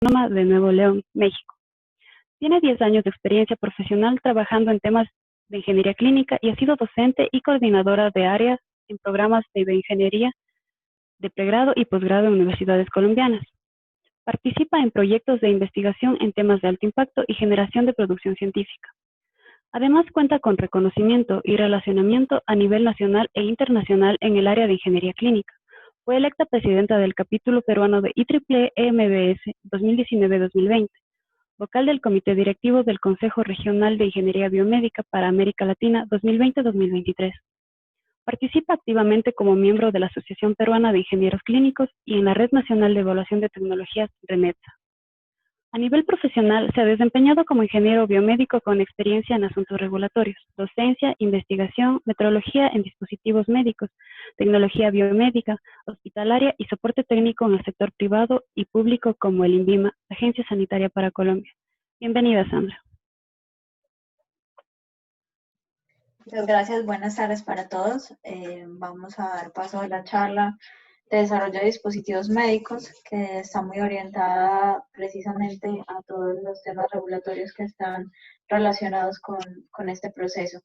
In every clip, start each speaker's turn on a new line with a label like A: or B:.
A: Autónoma de Nuevo León, México. Tiene 10 años de experiencia profesional trabajando en temas de ingeniería clínica y ha sido docente y coordinadora de áreas en programas de bioingeniería de pregrado y posgrado en universidades colombianas. Participa en proyectos de investigación en temas de alto impacto y generación de producción científica. Además, cuenta con reconocimiento y relacionamiento a nivel nacional e internacional en el área de ingeniería clínica. Fue electa presidenta del capítulo peruano de IEEE MBS 2019-2020, vocal del Comité Directivo del Consejo Regional de Ingeniería Biomédica para América Latina 2020-2023. Participa activamente como miembro de la Asociación Peruana de Ingenieros Clínicos y en la Red Nacional de Evaluación de Tecnologías RENETSA. A nivel profesional, se ha desempeñado como ingeniero biomédico con experiencia en asuntos regulatorios, docencia, investigación, metrología en dispositivos médicos, tecnología biomédica, hospitalaria y soporte técnico en el sector privado y público como el INVIMA, Agencia Sanitaria para Colombia. Bienvenida, Sandra.
B: Muchas gracias, buenas tardes para todos. Vamos a dar paso a la charla de desarrollo de dispositivos médicos, que está muy orientada precisamente a todos los temas regulatorios que están relacionados con este proceso.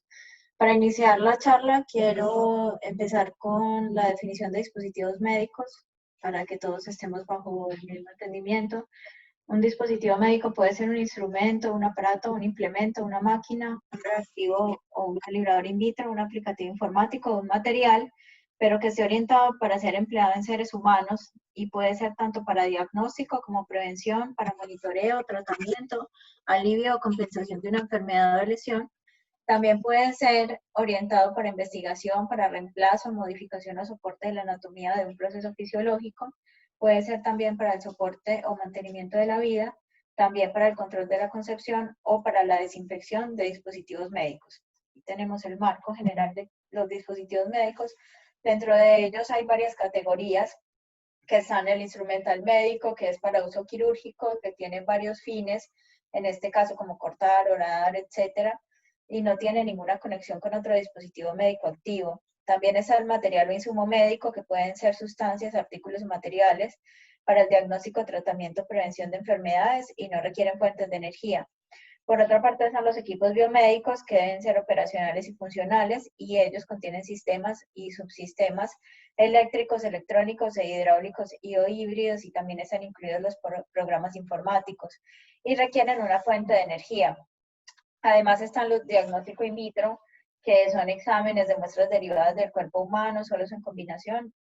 B: Para iniciar la charla quiero empezar con la definición de dispositivos médicos, para que todos estemos bajo el mismo entendimiento. Un dispositivo médico puede ser un instrumento, un aparato, un implemento, una máquina, un reactivo o un calibrador in vitro, un aplicativo informático o un material, pero que esté orientado para ser empleado en seres humanos y puede ser tanto para diagnóstico como prevención, para monitoreo, tratamiento, alivio o compensación de una enfermedad o lesión. También puede ser orientado para investigación, para reemplazo, modificación o soporte de la anatomía de un proceso fisiológico. Puede ser también para el soporte o mantenimiento de la vida, también para el control de la concepción o para la desinfección de dispositivos médicos. Aquí tenemos el marco general de los dispositivos médicos. Dentro de ellos hay varias categorías, que están el instrumental médico, que es para uso quirúrgico, que tiene varios fines, en este caso como cortar, orar, etcétera, y no tiene ninguna conexión con otro dispositivo médico activo. También está el material o insumo médico, que pueden ser sustancias, artículos o materiales para el diagnóstico, tratamiento, prevención de enfermedades y no requieren fuentes de energía. Por otra parte están los equipos biomédicos, que deben ser operacionales y funcionales, y ellos contienen sistemas y subsistemas eléctricos, electrónicos e hidráulicos y o híbridos, y también están incluidos los programas informáticos y requieren una fuente de energía. Además están los diagnósticos in vitro, que son exámenes de muestras derivadas del cuerpo humano, solos en combinación,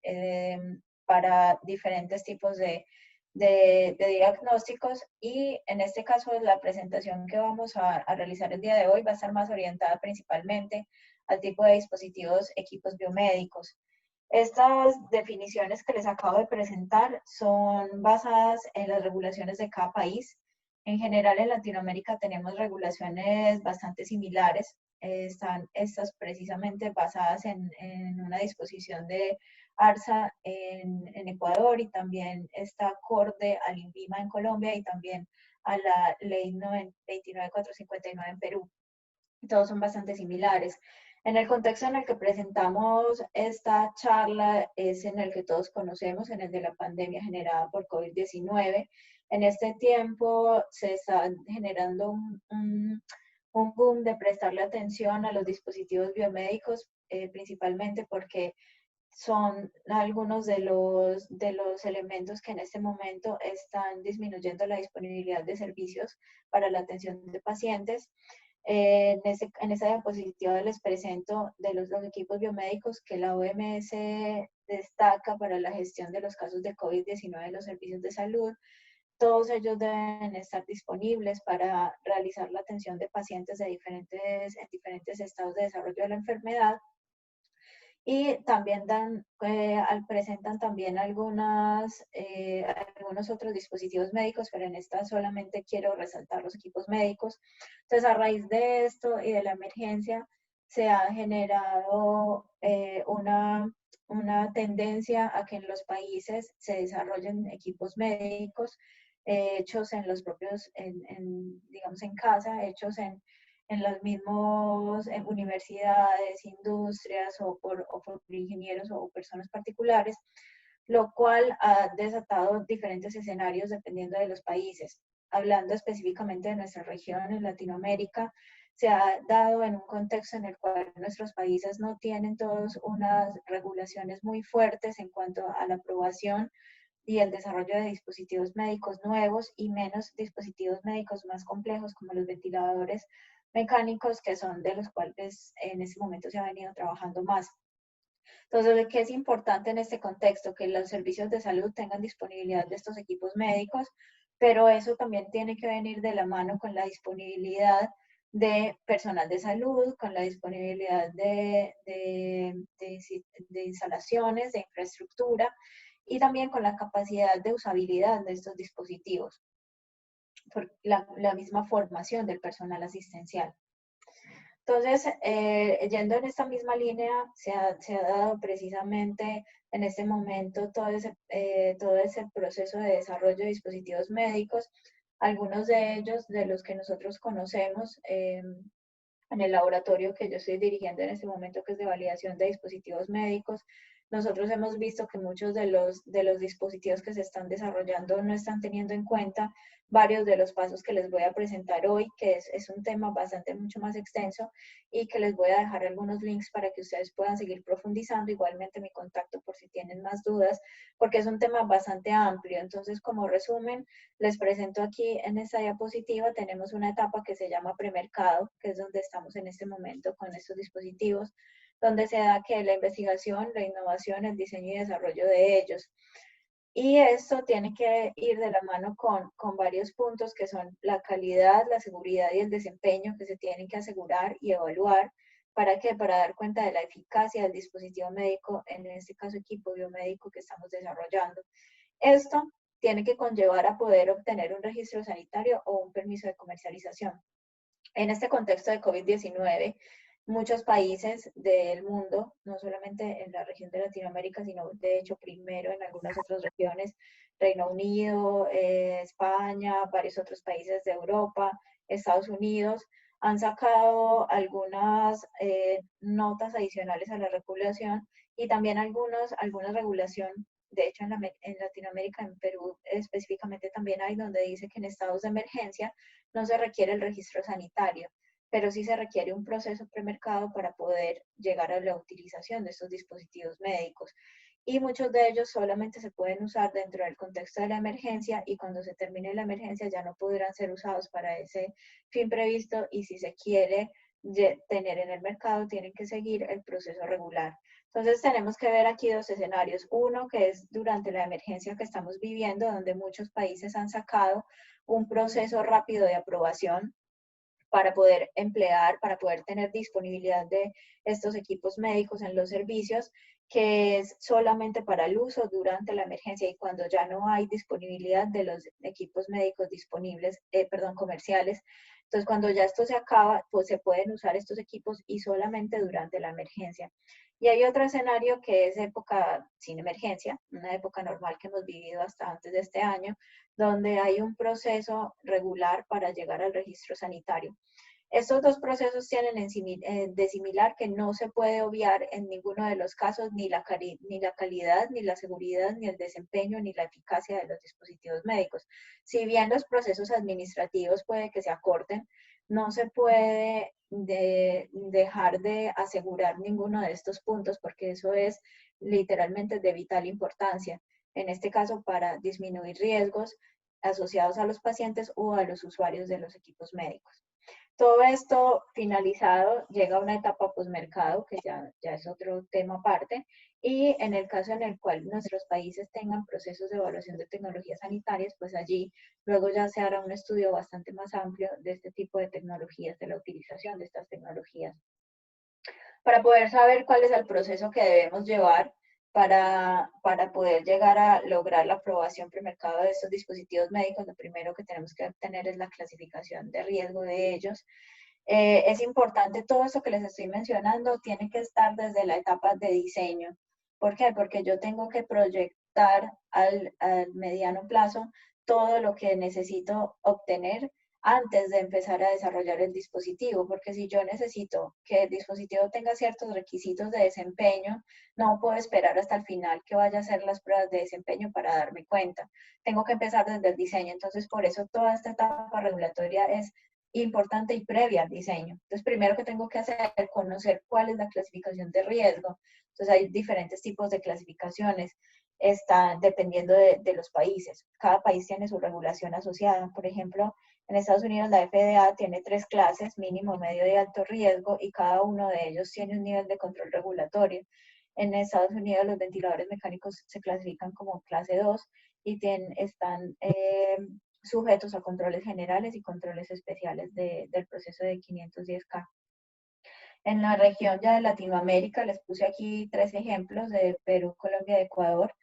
B: para diferentes tipos de diagnósticos, y en este caso la presentación que vamos a realizar el día de hoy va a estar más orientada principalmente al tipo de dispositivos, equipos biomédicos. Estas definiciones que les acabo de presentar son basadas en las regulaciones de cada país. En general, en Latinoamérica tenemos regulaciones bastante similares. Están estas precisamente basadas en una disposición de ARSA en Ecuador, y también está acorde al INVIMA en Colombia y también a la ley 29459 en Perú. Todos son bastante similares. En el contexto en el que presentamos esta charla es en el que todos conocemos, en el de la pandemia generada por COVID-19. En este tiempo se está generando un boom de prestarle atención a los dispositivos biomédicos, principalmente porque son algunos de los elementos que en este momento están disminuyendo la disponibilidad de servicios para la atención de pacientes. En esta diapositiva les presento de los equipos biomédicos que la OMS destaca para la gestión de los casos de COVID-19 en los servicios de salud. Todos ellos deben estar disponibles para realizar la atención de pacientes en diferentes estados de desarrollo de la enfermedad. Y también presentan también algunos otros dispositivos médicos, pero en esta solamente quiero resaltar los equipos médicos. Entonces, a raíz de esto y de la emergencia, se ha generado una tendencia a que en los países se desarrollen equipos médicos hechos en los propios, digamos en casa, hechos en las mismas universidades, industrias o por ingenieros o personas particulares, lo cual ha desatado diferentes escenarios dependiendo de los países. Hablando específicamente de nuestra región en Latinoamérica, se ha dado en un contexto en el cual nuestros países no tienen todos unas regulaciones muy fuertes en cuanto a la aprobación y el desarrollo de dispositivos médicos nuevos y menos dispositivos médicos más complejos como los ventiladores mecánicos, que son de los cuales en este momento se ha venido trabajando más. Entonces, ¿qué es importante en este contexto? Que los servicios de salud tengan disponibilidad de estos equipos médicos, pero eso también tiene que venir de la mano con la disponibilidad de personal de salud, con la disponibilidad de instalaciones, de infraestructura y también con la capacidad de usabilidad de estos dispositivos, por la misma formación del personal asistencial. Entonces, yendo en esta misma línea, se ha dado precisamente en este momento todo ese proceso de desarrollo de dispositivos médicos, algunos de ellos de los que nosotros conocemos en el laboratorio que yo estoy dirigiendo en este momento, que es de validación de dispositivos médicos. Nosotros hemos visto que muchos de los dispositivos que se están desarrollando no están teniendo en cuenta varios de los pasos que les voy a presentar hoy, que es un tema mucho más extenso y que les voy a dejar algunos links para que ustedes puedan seguir profundizando. Igualmente mi contacto por si tienen más dudas, porque es un tema bastante amplio. Entonces, como resumen, les presento aquí en esta diapositiva, tenemos una etapa que se llama premercado, que es donde estamos en este momento con estos dispositivos, donde se da que la investigación, la innovación, el diseño y desarrollo de ellos. Y esto tiene que ir de la mano con varios puntos que son la calidad, la seguridad y el desempeño que se tienen que asegurar y evaluar. ¿Para qué? Para dar cuenta de la eficacia del dispositivo médico, en este caso equipo biomédico que estamos desarrollando. Esto tiene que conllevar a poder obtener un registro sanitario o un permiso de comercialización. En este contexto de COVID-19, muchos países del mundo, no solamente en la región de Latinoamérica, sino de hecho primero en algunas otras regiones, Reino Unido, España, varios otros países de Europa, Estados Unidos, han sacado algunas notas adicionales a la regulación y también algunas regulación. De hecho, en Latinoamérica, en Perú específicamente también hay donde dice que en estados de emergencia no se requiere el registro sanitario, pero sí se requiere un proceso premercado para poder llegar a la utilización de estos dispositivos médicos. Y muchos de ellos solamente se pueden usar dentro del contexto de la emergencia y cuando se termine la emergencia ya no podrán ser usados para ese fin previsto y si se quiere tener en el mercado tienen que seguir el proceso regular. Entonces tenemos que ver aquí dos escenarios. Uno que es durante la emergencia que estamos viviendo, donde muchos países han sacado un proceso rápido de aprobación para poder emplear, para poder tener disponibilidad de estos equipos médicos en los servicios, que es solamente para el uso durante la emergencia y cuando ya no hay disponibilidad de los equipos médicos disponibles, comerciales. Entonces, cuando ya esto se acaba, pues se pueden usar estos equipos y solamente durante la emergencia. Y hay otro escenario que es época sin emergencia, una época normal que hemos vivido hasta antes de este año, donde hay un proceso regular para llegar al registro sanitario. Estos dos procesos tienen de similar que no se puede obviar en ninguno de los casos ni la calidad, ni la seguridad, ni el desempeño, ni la eficacia de los dispositivos médicos. Si bien los procesos administrativos puede que se acorten, no se puede dejar de asegurar ninguno de estos puntos porque eso es literalmente de vital importancia. En este caso, para disminuir riesgos asociados a los pacientes o a los usuarios de los equipos médicos. Todo esto finalizado llega a una etapa posmercado, que ya es otro tema aparte, y en el caso en el cual nuestros países tengan procesos de evaluación de tecnologías sanitarias, pues allí luego ya se hará un estudio bastante más amplio de este tipo de tecnologías, de la utilización de estas tecnologías. Para poder saber cuál es el proceso que debemos llevar para poder llegar a lograr la aprobación premercado de estos dispositivos médicos, lo primero que tenemos que obtener es la clasificación de riesgo de ellos. Es importante todo esto que les estoy mencionando, tiene que estar desde la etapa de diseño. ¿Por qué? Porque yo tengo que proyectar al mediano plazo todo lo que necesito obtener antes de empezar a desarrollar el dispositivo, porque si yo necesito que el dispositivo tenga ciertos requisitos de desempeño, no puedo esperar hasta el final que vaya a hacer las pruebas de desempeño para darme cuenta. Tengo que empezar desde el diseño, entonces por eso toda esta etapa regulatoria es importante y previa al diseño. Entonces, primero que tengo que hacer es conocer cuál es la clasificación de riesgo. Entonces, hay diferentes tipos de clasificaciones, está dependiendo de los países. Cada país tiene su regulación asociada. Por ejemplo, en Estados Unidos la FDA tiene 3 clases, mínimo, medio y alto riesgo, y cada uno de ellos tiene un nivel de control regulatorio. En Estados Unidos los ventiladores mecánicos se clasifican como clase 2 y están sujetos a controles generales y controles especiales del proceso de 510K. En la región ya de Latinoamérica, les puse aquí 3 ejemplos de Perú, Colombia y Ecuador.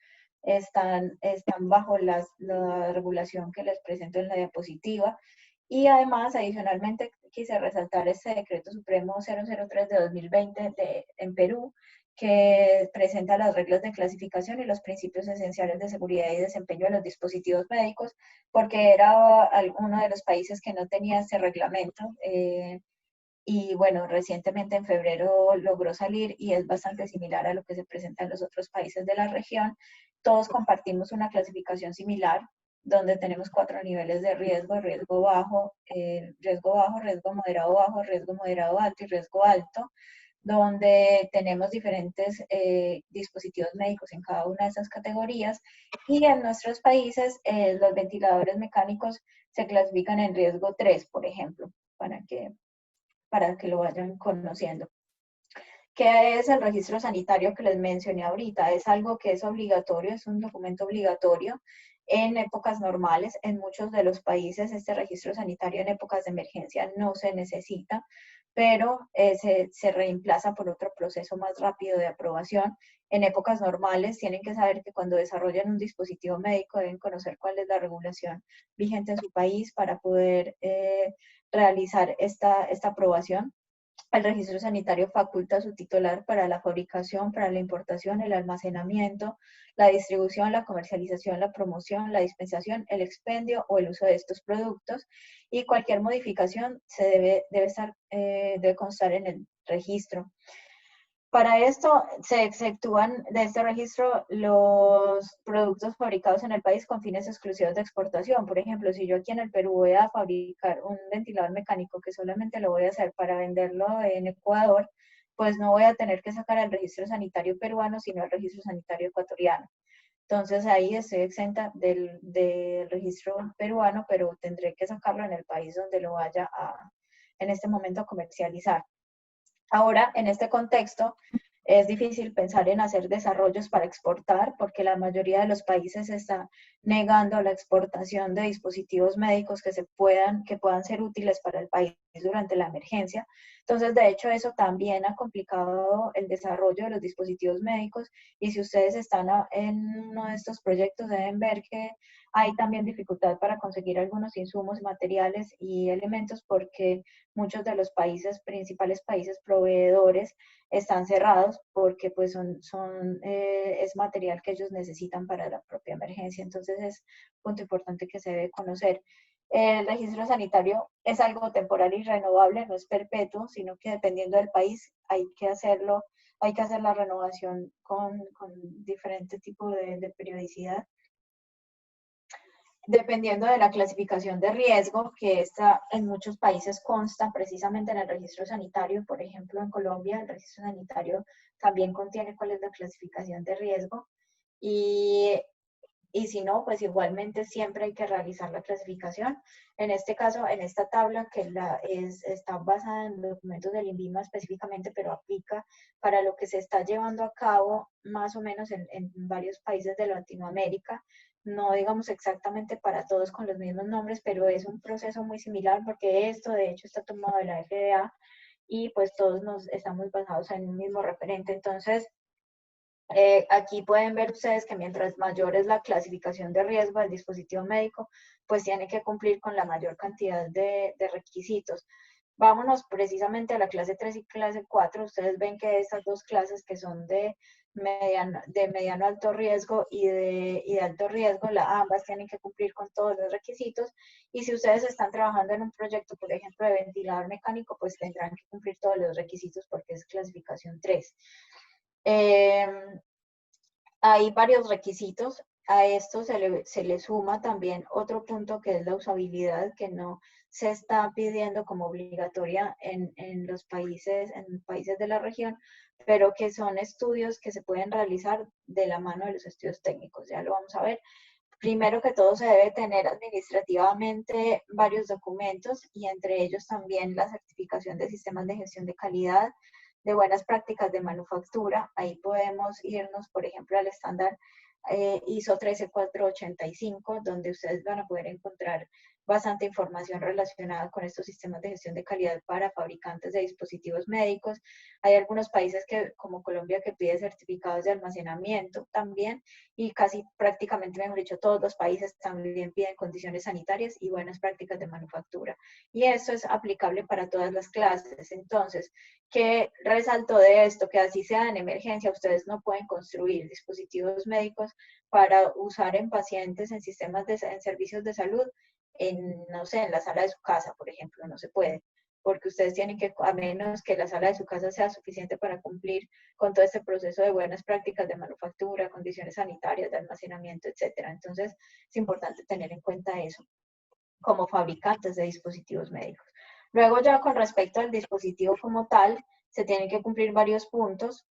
B: Están bajo la regulación que les presento en la diapositiva. Y además, adicionalmente, quise resaltar este decreto supremo 003 de 2020 en Perú, que presenta las reglas de clasificación y los principios esenciales de seguridad y desempeño de los dispositivos médicos, porque era uno de los países que no tenía este reglamento. Y bueno, recientemente en febrero logró salir y es bastante similar a lo que se presenta en los otros países de la región. Todos compartimos una clasificación similar, donde tenemos 4 niveles de riesgo: riesgo bajo, riesgo moderado alto y riesgo alto, donde tenemos diferentes dispositivos médicos en cada una de esas categorías. Y en nuestros países los ventiladores mecánicos se clasifican en riesgo 3, por ejemplo, para que lo vayan conociendo. ¿Qué es el registro sanitario que les mencioné ahorita? Es algo que es obligatorio, es un documento obligatorio en épocas normales. En muchos de los países este registro sanitario en épocas de emergencia no se necesita, pero se reemplaza por otro proceso más rápido de aprobación. En épocas normales tienen que saber que cuando desarrollan un dispositivo médico deben conocer cuál es la regulación vigente en su país para poder realizar esta aprobación. El registro sanitario faculta a su titular para la fabricación, para la importación, el almacenamiento, la distribución, la comercialización, la promoción, la dispensación, el expendio o el uso de estos productos, y cualquier modificación debe constar en el registro. Para esto se exceptúan de este registro los productos fabricados en el país con fines exclusivos de exportación. Por ejemplo, si yo aquí en el Perú voy a fabricar un ventilador mecánico que solamente lo voy a hacer para venderlo en Ecuador, pues no voy a tener que sacar el registro sanitario peruano, sino el registro sanitario ecuatoriano. Entonces ahí estoy exenta del registro peruano, pero tendré que sacarlo en el país donde lo vaya en este momento a comercializar. Ahora, en este contexto, es difícil pensar en hacer desarrollos para exportar porque la mayoría de los países está negando la exportación de dispositivos médicos que puedan ser útiles para el país durante la emergencia. Entonces, de hecho, eso también ha complicado el desarrollo de los dispositivos médicos, y si ustedes están en uno de estos proyectos deben ver que hay también dificultad para conseguir algunos insumos, materiales y elementos, porque muchos de los principales países proveedores están cerrados porque pues es material que ellos necesitan para la propia emergencia. Entonces es un punto importante que se debe conocer. El registro sanitario es algo temporal y renovable, no es perpetuo, sino que dependiendo del país hay que hacer la renovación con diferente tipo de periodicidad. Dependiendo de la clasificación de riesgo, que esta en muchos países consta precisamente en el registro sanitario. Por ejemplo, en Colombia el registro sanitario también contiene cuál es la clasificación de riesgo, y si no, pues igualmente siempre hay que realizar la clasificación. En este caso, en esta tabla que está basada en documentos del INVIMA específicamente, pero aplica para lo que se está llevando a cabo más o menos en varios países de Latinoamérica. No digamos exactamente para todos con los mismos nombres, pero es un proceso muy similar porque esto de hecho está tomado de la FDA y pues todos nos estamos basados en un mismo referente. Entonces, aquí pueden ver ustedes que mientras mayor es la clasificación de riesgo del dispositivo médico, pues tiene que cumplir con la mayor cantidad de requisitos. Vámonos precisamente a la clase 3 y clase 4. Ustedes ven que estas dos clases que son de de mediano alto riesgo y de alto riesgo, ambas tienen que cumplir con todos los requisitos. Y si ustedes están trabajando en un proyecto, por ejemplo, de ventilador mecánico, pues tendrán que cumplir todos los requisitos porque es clasificación 3. Hay varios requisitos. A esto se le suma también otro punto que es la usabilidad, que no se está pidiendo como obligatoria en los países de la región, pero que son estudios que se pueden realizar de la mano de los estudios técnicos. Ya lo vamos a ver. Primero que todo se debe tener administrativamente varios documentos y entre ellos también la certificación de sistemas de gestión de calidad, de buenas prácticas de manufactura. Ahí podemos irnos, por ejemplo, al estándar ISO 13485, donde ustedes van a poder encontrar bastante información relacionada con estos sistemas de gestión de calidad para fabricantes de dispositivos médicos. Hay algunos países como Colombia que pide certificados de almacenamiento también, y casi prácticamente, mejor dicho, todos los países también piden condiciones sanitarias y buenas prácticas de manufactura. Y eso es aplicable para todas las clases. Entonces, ¿qué resaltó de esto? Que así sea en emergencia, ustedes no pueden construir dispositivos médicos para usar en pacientes, en en servicios de salud, no sé, en la sala de su casa, por ejemplo, no se puede, porque ustedes tienen que, a menos que la sala de su casa sea suficiente para cumplir con todo este proceso de buenas prácticas de manufactura, condiciones sanitarias, de almacenamiento, etcétera. Entonces, es importante tener en cuenta eso como fabricantes de dispositivos médicos. Luego, ya con respecto al dispositivo como tal, se tienen que cumplir varios puntos.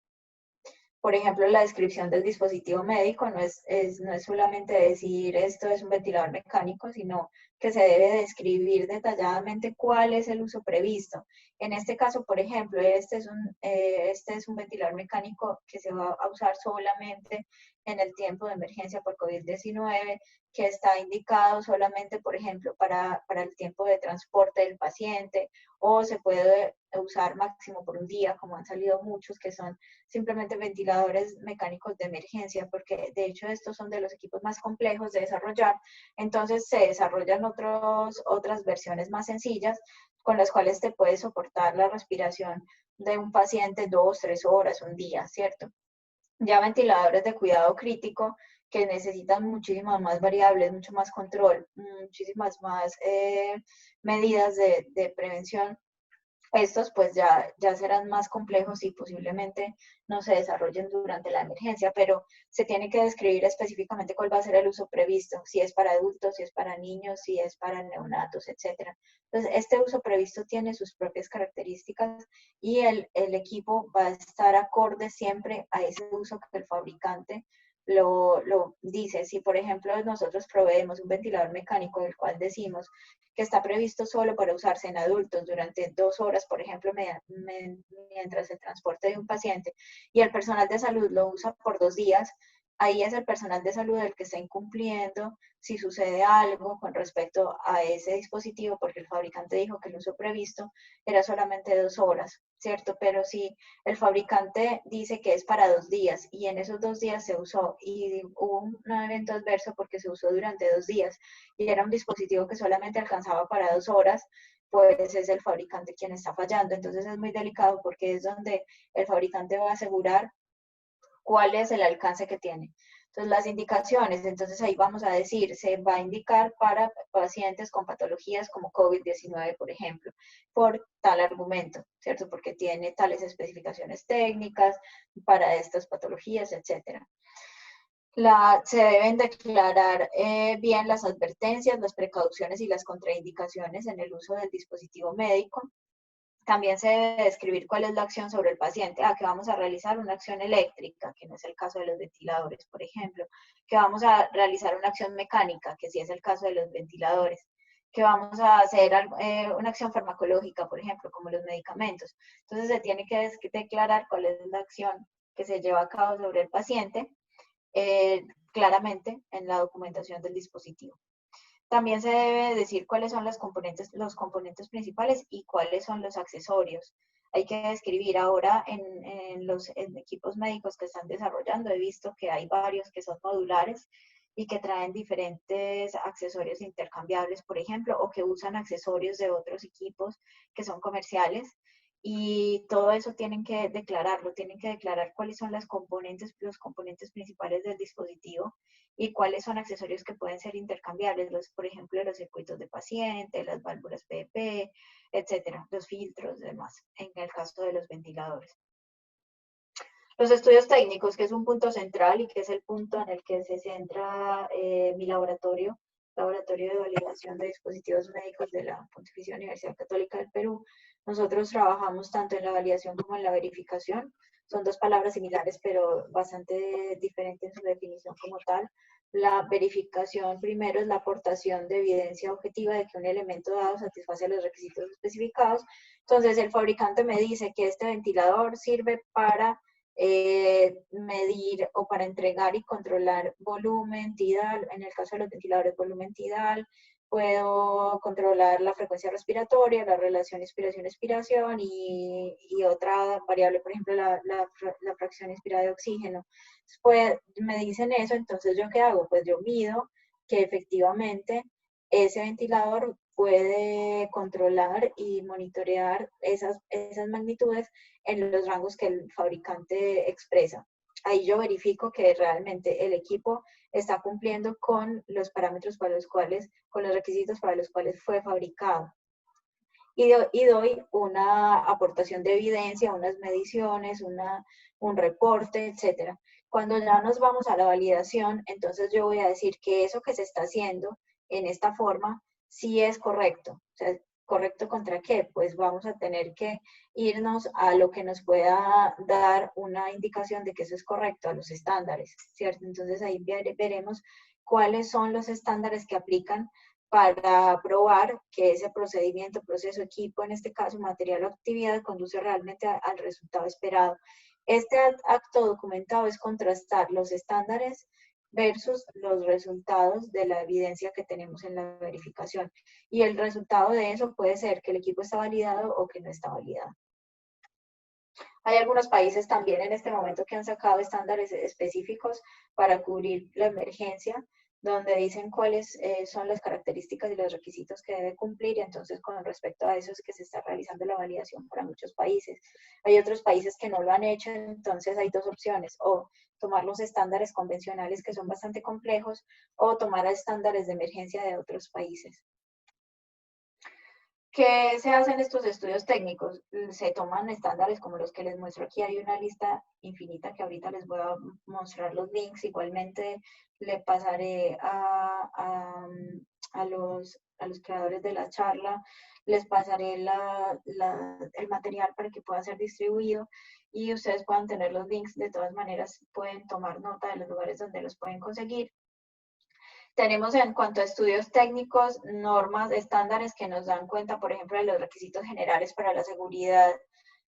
B: Por ejemplo, la descripción del dispositivo médico no es solamente decir esto es un ventilador mecánico, sino que se debe describir detalladamente cuál es el uso previsto. En este caso, por ejemplo, este es un ventilador mecánico que se va a usar solamente en el tiempo de emergencia por COVID-19, que está indicado solamente, por ejemplo, para el tiempo de transporte del paciente, o se puede usar máximo por un día, como han salido muchos, que son simplemente ventiladores mecánicos de emergencia, porque de hecho estos son de los equipos más complejos de desarrollar. Entonces se desarrollan otras versiones más sencillas con las cuales te puedes soportar la respiración de un paciente 2, 3 horas, un día, ¿cierto? Ya ventiladores de cuidado crítico que necesitan muchísimas más variables, mucho más control, muchísimas más medidas de prevención. Estos pues ya serán más complejos y posiblemente no se desarrollen durante la emergencia, pero se tiene que describir específicamente cuál va a ser el uso previsto, si es para adultos, si es para niños, si es para neonatos, etc. Entonces, este uso previsto tiene sus propias características y el equipo va a estar acorde siempre a ese uso que el fabricante lo dice. Si, por ejemplo, nosotros proveemos un ventilador mecánico del cual decimos que está previsto solo para usarse en adultos durante 2 horas, por ejemplo, mientras el transporte de un paciente, y el personal de salud lo usa por 2 días, ahí es el personal de salud el que está incumpliendo si sucede algo con respecto a ese dispositivo, porque el fabricante dijo que el uso previsto era solamente 2 horas, ¿cierto? Pero si el fabricante dice que es para 2 días y en esos 2 días se usó y hubo un evento adverso porque se usó durante 2 días y era un dispositivo que solamente alcanzaba para 2 horas, pues es el fabricante quien está fallando. Entonces es muy delicado porque es donde el fabricante va a asegurar cuál es el alcance que tiene. Entonces, las indicaciones, entonces ahí vamos a decir, se va a indicar para pacientes con patologías como COVID-19, por ejemplo, por tal argumento, ¿cierto? Porque tiene tales especificaciones técnicas para estas patologías, etcétera. Se deben declarar bien las advertencias, las precauciones y las contraindicaciones en el uso del dispositivo médico. También se debe describir cuál es la acción sobre el paciente. Que vamos a realizar una acción eléctrica, que no es el caso de los ventiladores, por ejemplo. Que vamos a realizar una acción mecánica, que sí es el caso de los ventiladores. Que vamos a hacer una acción farmacológica, por ejemplo, como los medicamentos. Entonces se tiene que declarar cuál es la acción que se lleva a cabo sobre el paciente claramente en la documentación del dispositivo. También se debe decir cuáles son los componentes principales y cuáles son los accesorios. Hay que describir ahora en los equipos médicos que están desarrollando, he visto que hay varios que son modulares y que traen diferentes accesorios intercambiables, por ejemplo, o que usan accesorios de otros equipos que son comerciales. y todo eso tienen que declararlo, tienen que declarar cuáles son los componentes principales del dispositivo y cuáles son accesorios que pueden ser intercambiables, por ejemplo, los circuitos de paciente, las válvulas PEP, etcétera, los filtros, demás, en el caso de los ventiladores. Los estudios técnicos, que es un punto central y que es el punto en el que se centra mi laboratorio de validación de dispositivos médicos de la Pontificia Universidad Católica del Perú. Nosotros trabajamos tanto en la validación como en la verificación. Son dos palabras similares, pero bastante diferentes en su definición como tal. La verificación primero es la aportación de evidencia objetiva de que un elemento dado satisface los requisitos especificados. Entonces, el fabricante me dice que este ventilador sirve para medir o para entregar y controlar volumen tidal, en el caso de los ventiladores volumen tidal, puedo controlar la frecuencia respiratoria, la relación inspiración-expiración y otra variable, por ejemplo, la fracción inspirada de oxígeno. Pues me dicen eso, entonces ¿yo qué hago? Pues yo mido que efectivamente ese ventilador puede controlar y monitorear esas magnitudes en los rangos que el fabricante expresa. Ahí yo verifico que realmente el equipo está cumpliendo con los parámetros para los cuales, con los requisitos para los cuales fue fabricado. Y doy una aportación de evidencia, unas mediciones, un reporte, etc. Cuando ya nos vamos a la validación, entonces yo voy a decir que eso que se está haciendo en esta forma sí es correcto. O sea, ¿correcto contra qué? Pues vamos a tener que irnos a lo que nos pueda dar una indicación de que eso es correcto, a los estándares, ¿cierto? Entonces ahí veremos cuáles son los estándares que aplican para probar que ese procedimiento, proceso, equipo, en este caso material o actividad, conduce realmente al resultado esperado. Este acto documentado es contrastar los estándares versus los resultados de la evidencia que tenemos en la verificación. Y el resultado de eso puede ser que el equipo está validado o que no está validado. Hay algunos países también en este momento que han sacado estándares específicos para cubrir la emergencia, donde dicen cuáles son las características y los requisitos que debe cumplir, y entonces con respecto a eso es que se está realizando la validación para muchos países. Hay otros países que no lo han hecho, entonces hay dos opciones, o tomar los estándares convencionales que son bastante complejos, o tomar estándares de emergencia de otros países. ¿Qué se hace en estos estudios técnicos? Se toman estándares como los que les muestro aquí. Hay una lista infinita que ahorita les voy a mostrar los links. Igualmente le pasaré a los creadores de la charla, les pasaré el material para que pueda ser distribuido y ustedes puedan tener los links. De todas maneras, pueden tomar nota de los lugares donde los pueden conseguir. Tenemos en cuanto a estudios técnicos, normas, estándares que nos dan cuenta, por ejemplo, de los requisitos generales para la seguridad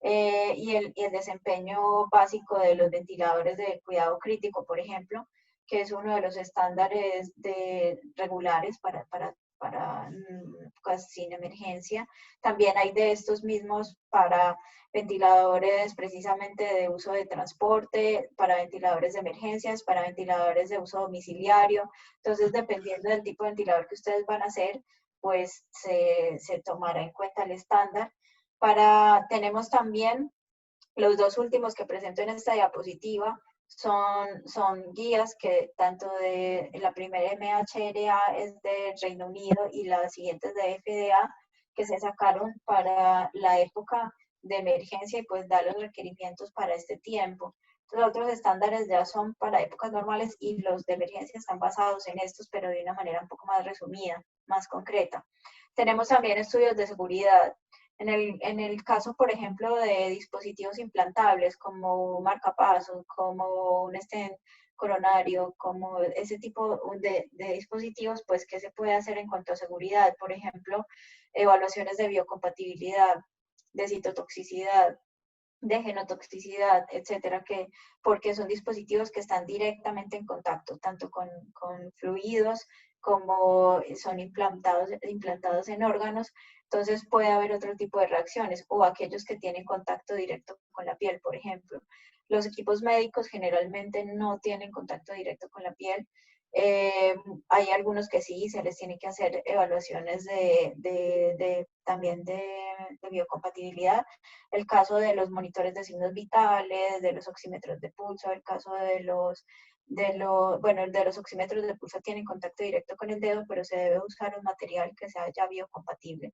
B: y el desempeño básico de los ventiladores de cuidado crítico, por ejemplo, que es uno de los estándares regulares para sin emergencia. También hay de estos mismos para ventiladores precisamente de uso de transporte, para ventiladores de emergencias, para ventiladores de uso domiciliario. Entonces, dependiendo del tipo de ventilador que ustedes van a hacer, pues se tomará en cuenta el estándar. Tenemos también los dos últimos que presento en esta diapositiva, son guías que tanto de la primera MHRA es de Reino Unido y la siguiente es de FDA, que se sacaron para la época de emergencia y pues da los requerimientos para este tiempo. Los otros estándares ya son para épocas normales y los de emergencia están basados en estos, pero de una manera un poco más resumida, más concreta. Tenemos también estudios de seguridad. En el caso, por ejemplo, de dispositivos implantables como marcapasos, como un stent coronario, como ese tipo de dispositivos, pues, ¿qué se puede hacer en cuanto a seguridad? Por ejemplo, evaluaciones de biocompatibilidad, de citotoxicidad, de genotoxicidad, etcétera, porque son dispositivos que están directamente en contacto, tanto con fluidos como son implantados en órganos, entonces puede haber otro tipo de reacciones, o aquellos que tienen contacto directo con la piel, por ejemplo. Los equipos médicos generalmente no tienen contacto directo con la piel, Hay algunos que sí, se les tiene que hacer evaluaciones también de biocompatibilidad. El caso de los monitores de signos vitales, de los oxímetros de pulso, el caso bueno, el de los oxímetros de pulso tienen contacto directo con el dedo, pero se debe usar un material que sea ya biocompatible.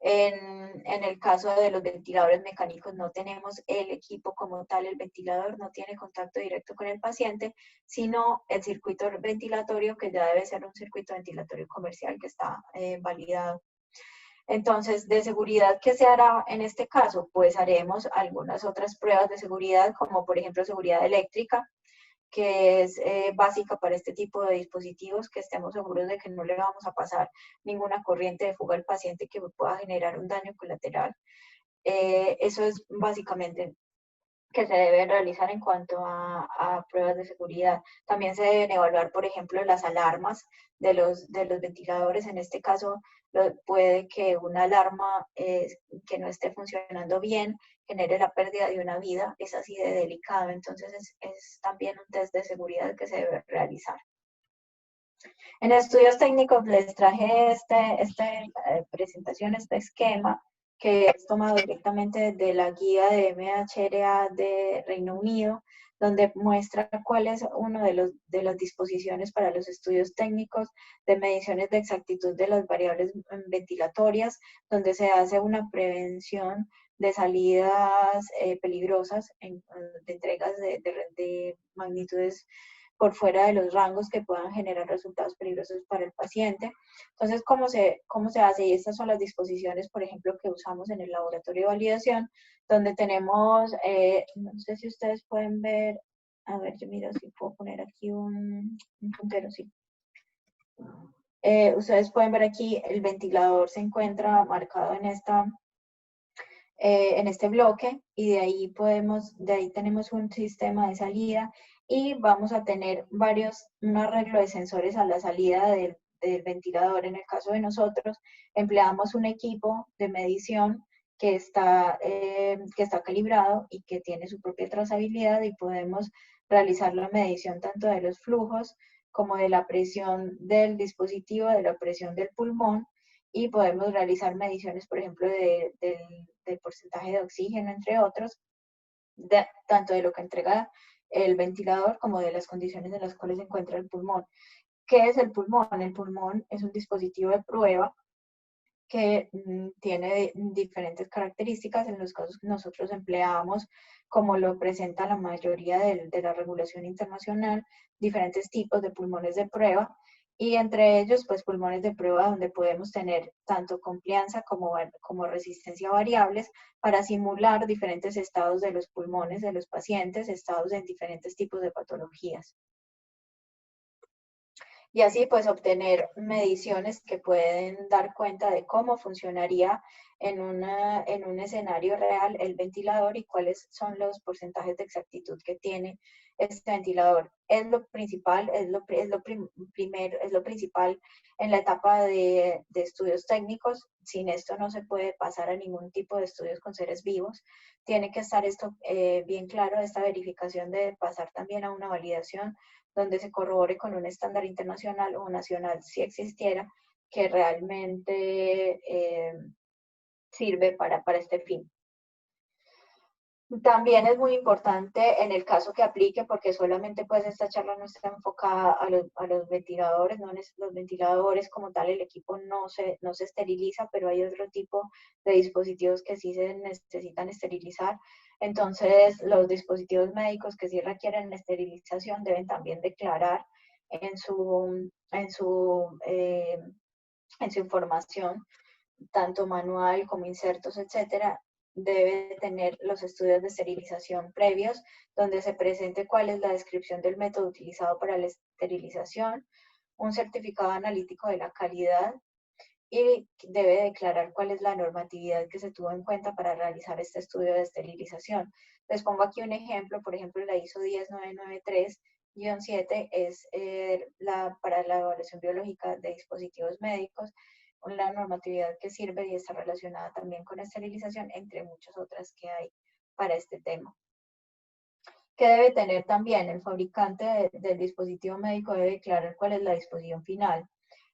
B: En el caso de los ventiladores mecánicos no tenemos el equipo como tal, el ventilador no tiene contacto directo con el paciente, sino el circuito ventilatorio, que ya debe ser un circuito ventilatorio comercial que está validado. Entonces, de seguridad, ¿qué se hará en este caso? Pues haremos algunas otras pruebas de seguridad, como por ejemplo seguridad eléctrica, que es básica para este tipo de dispositivos, que estemos seguros de que no le vamos a pasar ninguna corriente de fuga al paciente que pueda generar un daño colateral. Eso es básicamente que se deben realizar en cuanto a pruebas de seguridad. También se deben evaluar, por ejemplo, las alarmas de los ventiladores. En este caso, puede que una alarma que no esté funcionando bien genere la pérdida de una vida. Es así de delicado. Entonces, es también un test de seguridad que se debe realizar. En estudios técnicos les traje esta presentación, este esquema, que es tomado directamente de la guía de MHRA de Reino Unido, donde muestra cuál es uno de las disposiciones para los estudios técnicos de mediciones de exactitud de las variables ventilatorias, donde se hace una prevención de salidas peligrosas, de entregas de magnitudes por fuera de los rangos que puedan generar resultados peligrosos para el paciente. Entonces, cómo se hace? Y estas son las disposiciones, por ejemplo, que usamos en el laboratorio de validación, donde tenemos, no sé si ustedes pueden ver, a ver, yo miro si puedo poner aquí un puntero, sí. Ustedes pueden ver aquí, el ventilador se encuentra marcado en este bloque, y de ahí tenemos un sistema de salida, y vamos a tener un arreglo de sensores a la salida del ventilador. En el caso de nosotros, empleamos un equipo de medición que está calibrado y que tiene su propia trazabilidad, y podemos realizar la medición tanto de los flujos como de la presión del dispositivo, de la presión del pulmón, y podemos realizar mediciones, por ejemplo, del porcentaje de oxígeno, entre otros, tanto de lo que entrega el ventilador como de las condiciones en las cuales se encuentra el pulmón. ¿Qué es el pulmón? El pulmón es un dispositivo de prueba que tiene diferentes características. En los casos que nosotros empleamos, como lo presenta la mayoría de la regulación internacional, diferentes tipos de pulmones de prueba, y entre ellos, pues pulmones de prueba donde podemos tener tanto complianza como resistencia variables para simular diferentes estados de los pulmones de los pacientes, estados en diferentes tipos de patologías. Y así pues obtener mediciones que pueden dar cuenta de cómo funcionaría en un escenario real el ventilador, y cuáles son los porcentajes de exactitud que tiene este ventilador. Es lo principal, es lo principal en la etapa de estudios técnicos. Sin esto no se puede pasar a ningún tipo de estudios con seres vivos. Tiene que estar esto bien claro, esta verificación de pasar también a una validación donde se corrobore con un estándar internacional o nacional, si existiera, que realmente sirve para este fin. También es muy importante en el caso que aplique, porque solamente pues esta charla no está enfocada a los ventiladores, no los ventiladores como tal, el equipo no se esteriliza, pero hay otro tipo de dispositivos que sí se necesitan esterilizar. Entonces, los dispositivos médicos que sí requieren esterilización deben también declarar en su información, tanto manual como insertos, etcétera, debe tener los estudios de esterilización previos, donde se presente cuál es la descripción del método utilizado para la esterilización, un certificado analítico de la calidad, y debe declarar cuál es la normatividad que se tuvo en cuenta para realizar este estudio de esterilización. Les pongo aquí un ejemplo, por ejemplo, la ISO 10993-7 es para la evaluación biológica de dispositivos médicos, una normatividad que sirve y está relacionada también con esterilización, entre muchas otras que hay para este tema. ¿Qué debe tener también? El fabricante del dispositivo médico debe declarar cuál es la disposición final.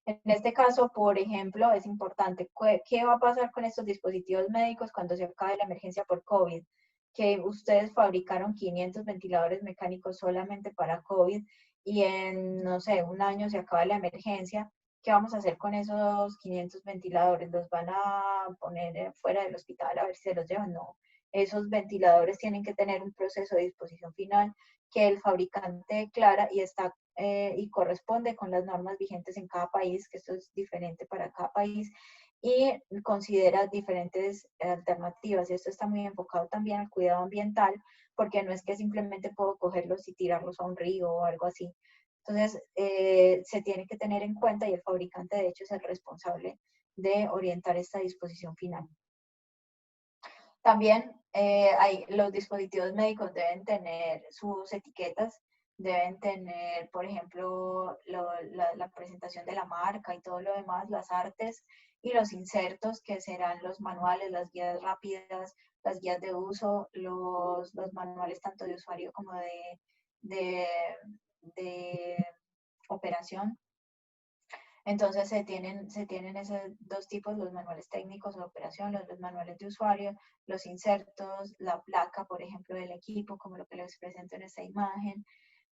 B: En este caso, por ejemplo, es importante, ¿qué va a pasar con estos dispositivos médicos cuando se acabe la emergencia por COVID? Que ustedes fabricaron 500 ventiladores mecánicos solamente para COVID y en, no sé, un año se acaba la emergencia. ¿Qué vamos a hacer con esos 500 ventiladores? ¿Los van a poner fuera del hospital a ver si se los llevan? No. Esos ventiladores tienen que tener un proceso de disposición final que el fabricante declara y está y corresponde con las normas vigentes en cada país, que esto es diferente para cada país, y considera diferentes alternativas. Esto está muy enfocado también al cuidado ambiental, porque no es que simplemente puedo cogerlos y tirarlos a un río o algo así. Entonces, se tiene que tener en cuenta y el fabricante, de hecho, es el responsable de orientar esta disposición final. También los dispositivos médicos deben tener sus etiquetas, deben tener, por ejemplo, la presentación de la marca y todo lo demás, las artes y los insertos, que serán los manuales, las guías rápidas, las guías de uso, los manuales tanto de usuario como de, de operación. Entonces se tienen esos dos tipos, los manuales técnicos de operación, los manuales de usuario, los insertos, la placa, por ejemplo, del equipo, como lo que les presento en esta imagen,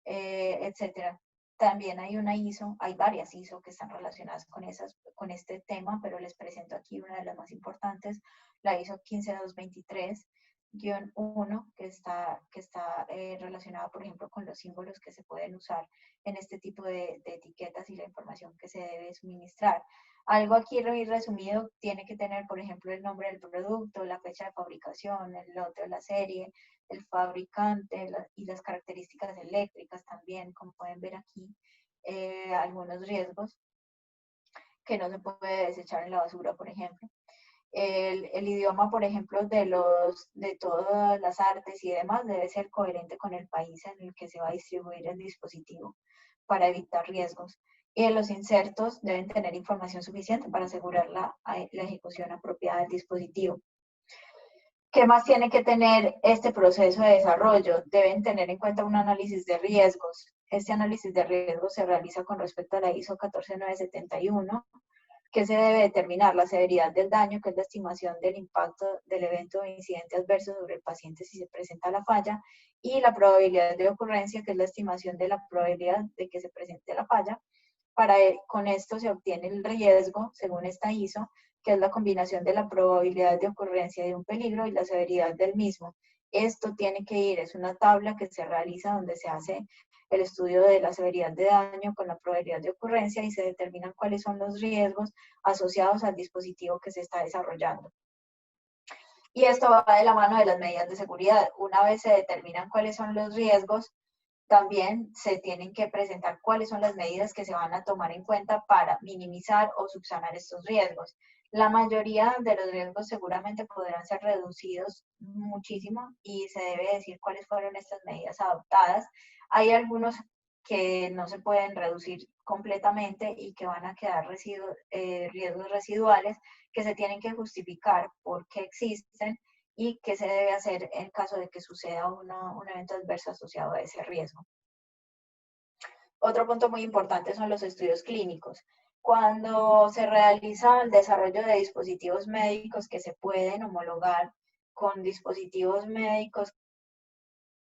B: etcétera. También hay una ISO, hay varias ISO que están relacionadas con este tema, pero les presento aquí una de las más importantes, la ISO 15223-1, que está relacionada, por ejemplo, con los símbolos que se pueden usar en este tipo de etiquetas y la información que se debe suministrar. Algo aquí resumido tiene que tener, por ejemplo, el nombre del producto, la fecha de fabricación, el lote o la serie, el fabricante y las características eléctricas también, como pueden ver aquí, algunos riesgos que no se puede desechar en la basura, por ejemplo. El idioma, por ejemplo, de todas las artes y demás debe ser coherente con el país en el que se va a distribuir el dispositivo para evitar riesgos. Y los insertos deben tener información suficiente para asegurar la ejecución apropiada del dispositivo. ¿Qué más tiene que tener este proceso de desarrollo? Deben tener en cuenta un análisis de riesgos. Este análisis de riesgos se realiza con respecto a la ISO 14971, que se debe determinar la severidad del daño, que es la estimación del impacto del evento o incidente adverso sobre el paciente si se presenta la falla, y la probabilidad de ocurrencia, que es la estimación de la probabilidad de que se presente la falla. Con esto se obtiene el riesgo, según esta ISO, que es la combinación de la probabilidad de ocurrencia de un peligro y la severidad del mismo. Esto tiene que ir, es una tabla que se realiza donde se hace el estudio de la severidad de daño con la probabilidad de ocurrencia y se determinan cuáles son los riesgos asociados al dispositivo que se está desarrollando. Y esto va de la mano de las medidas de seguridad. Una vez se determinan cuáles son los riesgos, también se tienen que presentar cuáles son las medidas que se van a tomar en cuenta para minimizar o subsanar estos riesgos. La mayoría de los riesgos seguramente podrán ser reducidos muchísimo y se debe decir cuáles fueron estas medidas adoptadas. Hay algunos que no se pueden reducir completamente y que van a quedar riesgos residuales que se tienen que justificar por qué existen y qué se debe hacer en caso de que suceda un evento adverso asociado a ese riesgo. Otro punto muy importante son los estudios clínicos. Cuando se realiza el desarrollo de dispositivos médicos que se pueden homologar con dispositivos médicos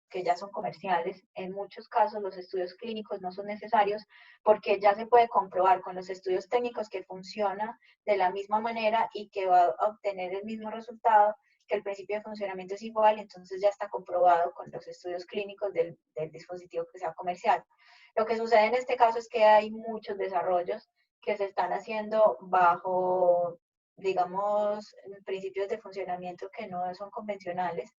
B: que ya son comerciales, en muchos casos los estudios clínicos no son necesarios porque ya se puede comprobar con los estudios técnicos que funciona de la misma manera y que va a obtener el mismo resultado, que el principio de funcionamiento es igual, entonces ya está comprobado con los estudios clínicos del dispositivo que sea comercial. Lo que sucede en este caso es que hay muchos desarrollos que se están haciendo bajo, digamos, principios de funcionamiento que no son convencionales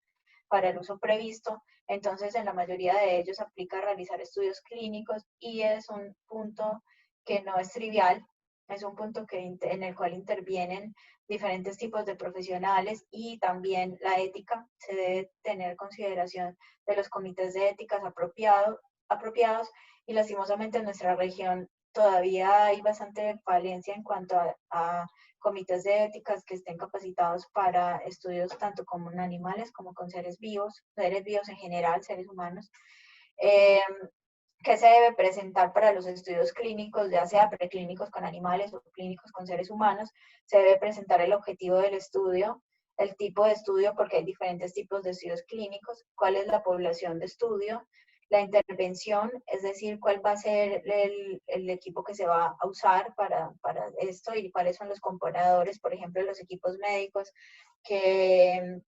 B: para el uso previsto. Entonces, en la mayoría de ellos aplica realizar estudios clínicos y es un punto que no es trivial, es un punto en el cual intervienen diferentes tipos de profesionales y también la ética. Se debe tener consideración de los comités de éticas apropiados y lastimosamente en nuestra región todavía hay bastante falencia en cuanto a comités de éticas que estén capacitados para estudios tanto con animales como con seres vivos en general, seres humanos. ¿Qué se debe presentar para los estudios clínicos, ya sea preclínicos con animales o clínicos con seres humanos? Se debe presentar el objetivo del estudio, el tipo de estudio, porque hay diferentes tipos de estudios clínicos, cuál es la población de estudio, la intervención, es decir, cuál va a ser el equipo que se va a usar para esto y cuáles son los componedores, por ejemplo, los equipos médicos que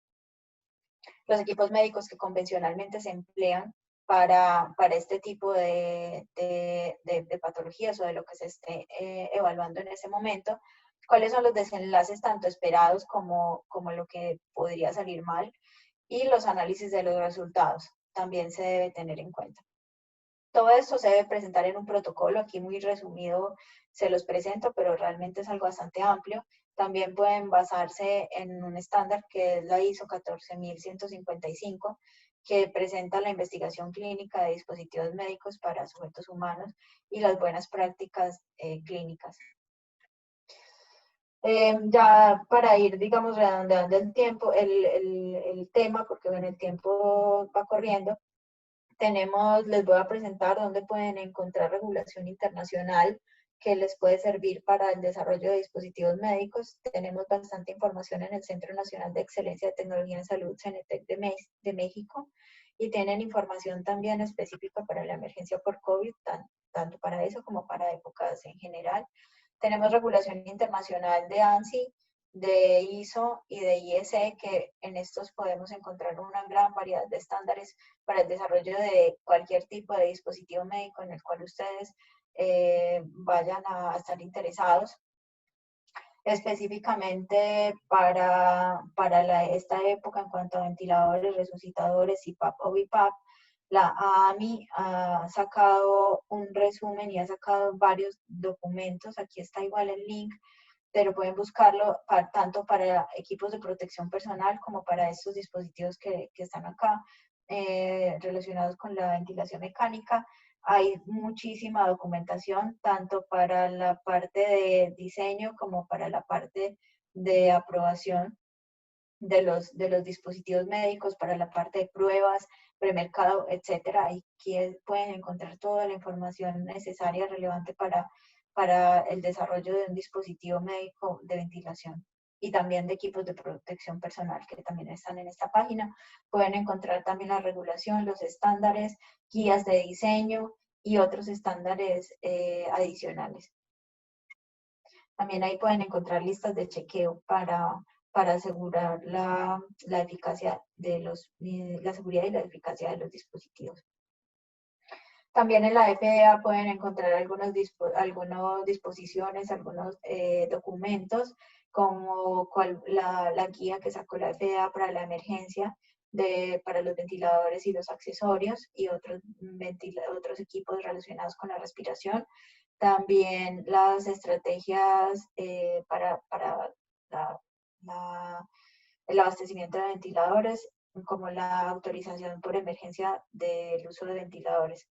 B: convencionalmente se emplean para este tipo de patologías o de lo que se esté evaluando en ese momento, cuáles son los desenlaces tanto esperados como lo que podría salir mal, y los análisis de los resultados también se debe tener en cuenta. Todo esto se debe presentar en un protocolo, aquí muy resumido se los presento, pero realmente es algo bastante amplio. También pueden basarse en un estándar que es la ISO 14155, que presenta la investigación clínica de dispositivos médicos para sujetos humanos y las buenas prácticas clínicas. Ya para ir, digamos, redondeando el tiempo, el tema, porque bueno, el tiempo va corriendo, les voy a presentar dónde pueden encontrar regulación internacional que les puede servir para el desarrollo de dispositivos médicos. Tenemos bastante información en el Centro Nacional de Excelencia de Tecnología en Salud, CENETEC de México, y tienen información también específica para la emergencia por COVID, tanto para eso como para épocas en general. Tenemos regulación internacional de ANSI, de ISO y de IEC, que en estos podemos encontrar una gran variedad de estándares para el desarrollo de cualquier tipo de dispositivo médico en el cual ustedes vayan a estar interesados. Específicamente para esta época en cuanto a ventiladores, resucitadores, CPAP o BiPAP, la AMI ha sacado un resumen y ha sacado varios documentos. Aquí está igual el link, pero pueden buscarlo tanto para equipos de protección personal como para estos dispositivos que están acá relacionados con la ventilación mecánica. Hay muchísima documentación, tanto para la parte de diseño como para la parte de aprobación de los dispositivos médicos, para la parte de pruebas, premercado, etcétera. Aquí pueden encontrar toda la información necesaria, relevante para el desarrollo de un dispositivo médico de ventilación y también de equipos de protección personal que también están en esta página. Pueden encontrar también la regulación, los estándares, guías de diseño y otros estándares adicionales. También ahí pueden encontrar listas de chequeo para asegurar la eficacia la seguridad y la eficacia de los dispositivos. También en la FDA pueden encontrar algunas disposiciones, algunos documentos, como la guía que sacó la FDA para la emergencia para los ventiladores y los accesorios y otros equipos relacionados con la respiración. También las estrategias para el abastecimiento de ventiladores, como la autorización por emergencia del uso de ventiladores.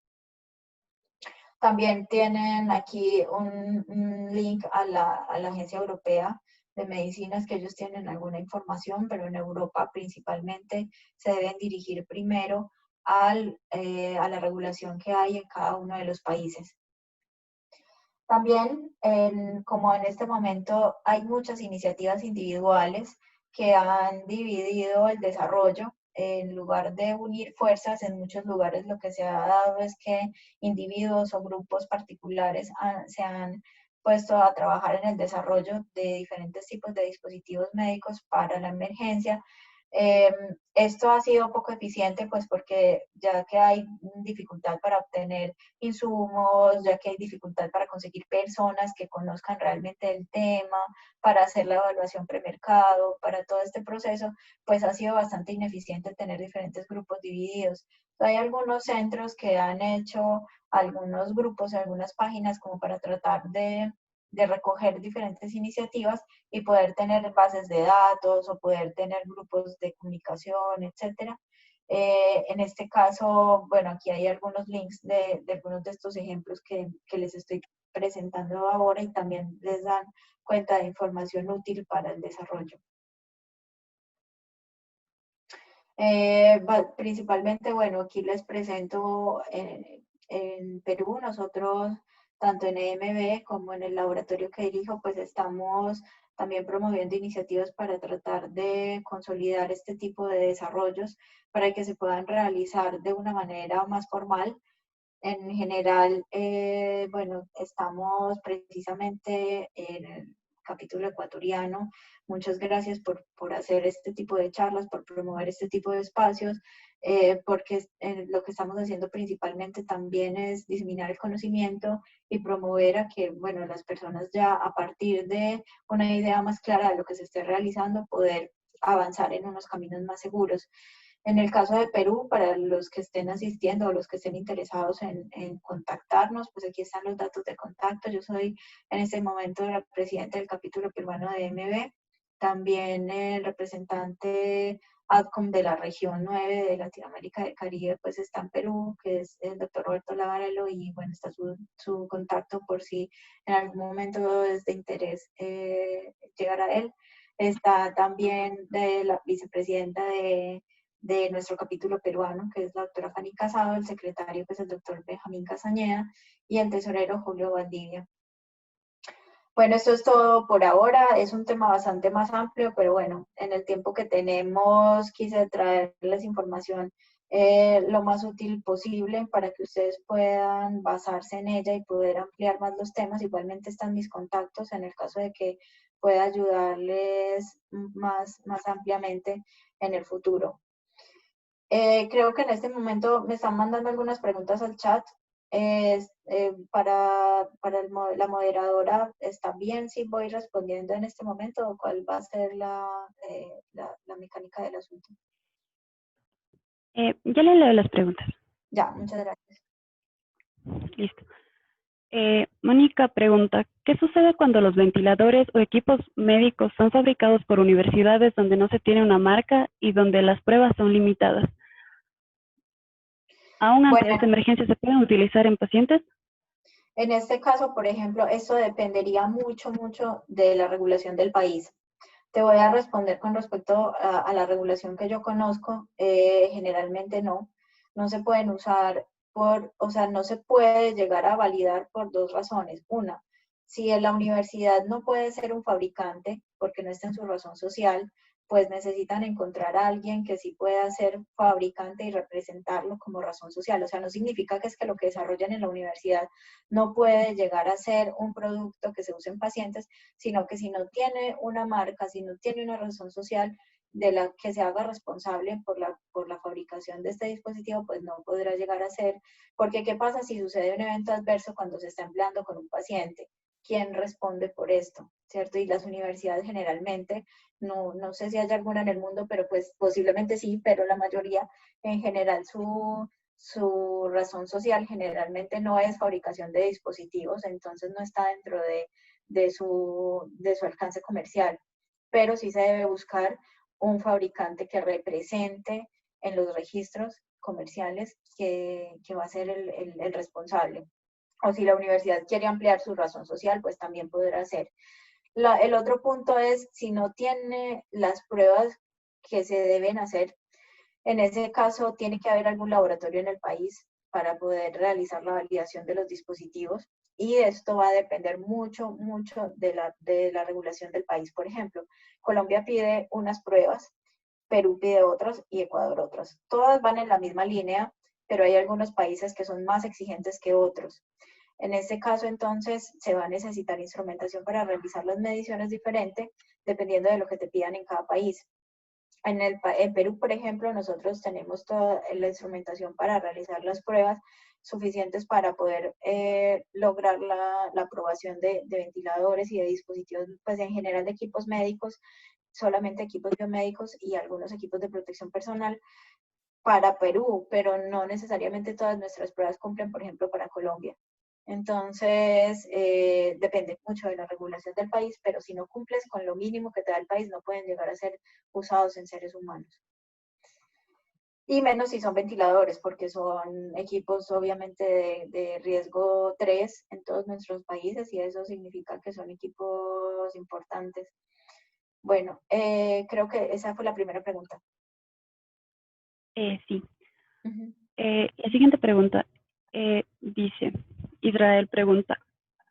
B: También tienen aquí un link a la Agencia Europea de Medicinas, que ellos tienen alguna información, pero en Europa principalmente se deben dirigir primero a la regulación que hay en cada uno de los países. También, como en este momento hay muchas iniciativas individuales que han dividido el desarrollo, en lugar de unir fuerzas, en muchos lugares lo que se ha dado es que individuos o grupos particulares se han puesto a trabajar en el desarrollo de diferentes tipos de dispositivos médicos para la emergencia. Esto ha sido poco eficiente, pues porque ya que hay dificultad para obtener insumos, ya que hay dificultad para conseguir personas que conozcan realmente el tema, para hacer la evaluación premercado, para todo este proceso, pues ha sido bastante ineficiente tener diferentes grupos divididos. Hay algunos centros que han hecho algunos grupos, algunas páginas como para tratar de recoger diferentes iniciativas y poder tener bases de datos o poder tener grupos de comunicación, etcétera. En este caso, bueno, aquí hay algunos links de algunos de estos ejemplos que les estoy presentando ahora y también les dan cuenta de información útil para el desarrollo. Principalmente, bueno, aquí les presento en Perú, nosotros tanto en EMB como en el laboratorio que dirijo, pues estamos también promoviendo iniciativas para tratar de consolidar este tipo de desarrollos para que se puedan realizar de una manera más formal. En general, bueno, estamos precisamente en el capítulo ecuatoriano. Muchas gracias por hacer este tipo de charlas, por promover este tipo de espacios, porque lo que estamos haciendo principalmente también es diseminar el conocimiento y promover a que, bueno, las personas ya a partir de una idea más clara de lo que se esté realizando, poder avanzar en unos caminos más seguros. En el caso de Perú, para los que estén asistiendo o los que estén interesados en contactarnos, pues aquí están los datos de contacto. Yo soy en este momento la presidenta del capítulo peruano de MB, también el representante ADCOM de la región 9 de Latinoamérica del Caribe, pues está en Perú, que es el doctor Roberto Lavarello, y bueno, está su contacto por si en algún momento es de interés llegar a él. Está también de la vicepresidenta de nuestro capítulo peruano, que es la doctora Fanny Casado, el secretario, pues el doctor Benjamín Castañeda, y el tesorero Julio Valdivia. Bueno, esto es todo por ahora. Es un tema bastante más amplio, pero bueno, en el tiempo que tenemos quise traerles información lo más útil posible para que ustedes puedan basarse en ella y poder ampliar más los temas. Igualmente están mis contactos en el caso de que pueda ayudarles más ampliamente en el futuro. Creo que en este momento me están mandando algunas preguntas al chat. La moderadora, ¿está bien si voy respondiendo en este momento o cuál va a ser la mecánica del asunto?
A: Ya le leo las preguntas.
B: Ya, muchas gracias.
A: Listo. Mónica pregunta, ¿qué sucede cuando los ventiladores o equipos médicos son fabricados por universidades donde no se tiene una marca y donde las pruebas son limitadas? ¿Aún ante esta emergencia se pueden utilizar en pacientes?
B: En este caso, por ejemplo, esto dependería mucho de la regulación del país. Te voy a responder con respecto a la regulación que yo conozco. Generalmente no se pueden usar o sea, no se puede llegar a validar por dos razones. Una, si en la universidad no puede ser un fabricante porque no está en su razón social, pues necesitan encontrar a alguien que sí pueda ser fabricante y representarlo como razón social. O sea, no significa que es que lo que desarrollan en la universidad no puede llegar a ser un producto que se use en pacientes, sino que si no tiene una marca, si no tiene una razón social de la que se haga responsable por la fabricación de este dispositivo, pues no podrá llegar a ser, porque ¿qué pasa si sucede un evento adverso cuando se está empleando con un paciente? ¿Quién responde por esto? ¿Cierto? Y las universidades generalmente, no sé si hay alguna en el mundo, pero pues posiblemente sí, pero la mayoría en general su razón social generalmente no es fabricación de dispositivos, entonces no está dentro de su alcance comercial, pero sí se debe buscar un fabricante que represente en los registros comerciales que va a ser el responsable. O si la universidad quiere ampliar su razón social, pues también podrá hacer. El otro punto es si no tiene las pruebas que se deben hacer. En ese caso, tiene que haber algún laboratorio en el país para poder realizar la validación de los dispositivos y esto va a depender mucho de la regulación del país. Por ejemplo, Colombia pide unas pruebas, Perú pide otras y Ecuador otras. Todas van en la misma línea, pero hay algunos países que son más exigentes que otros. En este caso, entonces, se va a necesitar instrumentación para realizar las mediciones diferente, dependiendo de lo que te pidan en cada país. En Perú, por ejemplo, nosotros tenemos toda la instrumentación para realizar las pruebas suficientes para poder lograr la aprobación de ventiladores y de dispositivos, pues en general de equipos médicos, solamente equipos biomédicos y algunos equipos de protección personal para Perú, pero no necesariamente todas nuestras pruebas cumplen, por ejemplo, para Colombia. Entonces, depende mucho de la regulación del país, pero si no cumples con lo mínimo que te da el país, no pueden llegar a ser usados en seres humanos. Y menos si son ventiladores, porque son equipos obviamente de riesgo 3 en todos nuestros países y eso significa que son equipos importantes. Bueno, creo que esa fue la primera pregunta.
A: Sí.
B: Ujú.
A: La siguiente pregunta dice, Israel pregunta,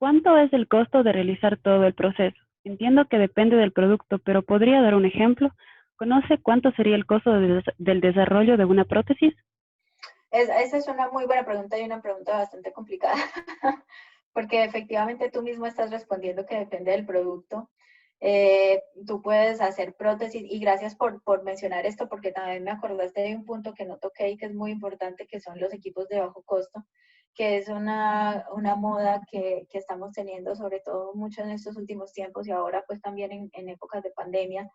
A: ¿cuánto es el costo de realizar todo el proceso? Entiendo que depende del producto, pero ¿podría dar un ejemplo? ¿Conoce cuánto sería el costo del desarrollo de una prótesis?
B: Esa es una muy buena pregunta y una pregunta bastante complicada, porque efectivamente tú mismo estás respondiendo que depende del producto. Tú puedes hacer prótesis y gracias por mencionar esto, porque también me acordaste de un punto que no toqué y que es muy importante, que son los equipos de bajo costo, que es una moda que estamos teniendo sobre todo mucho en estos últimos tiempos y ahora pues también en épocas de pandemia.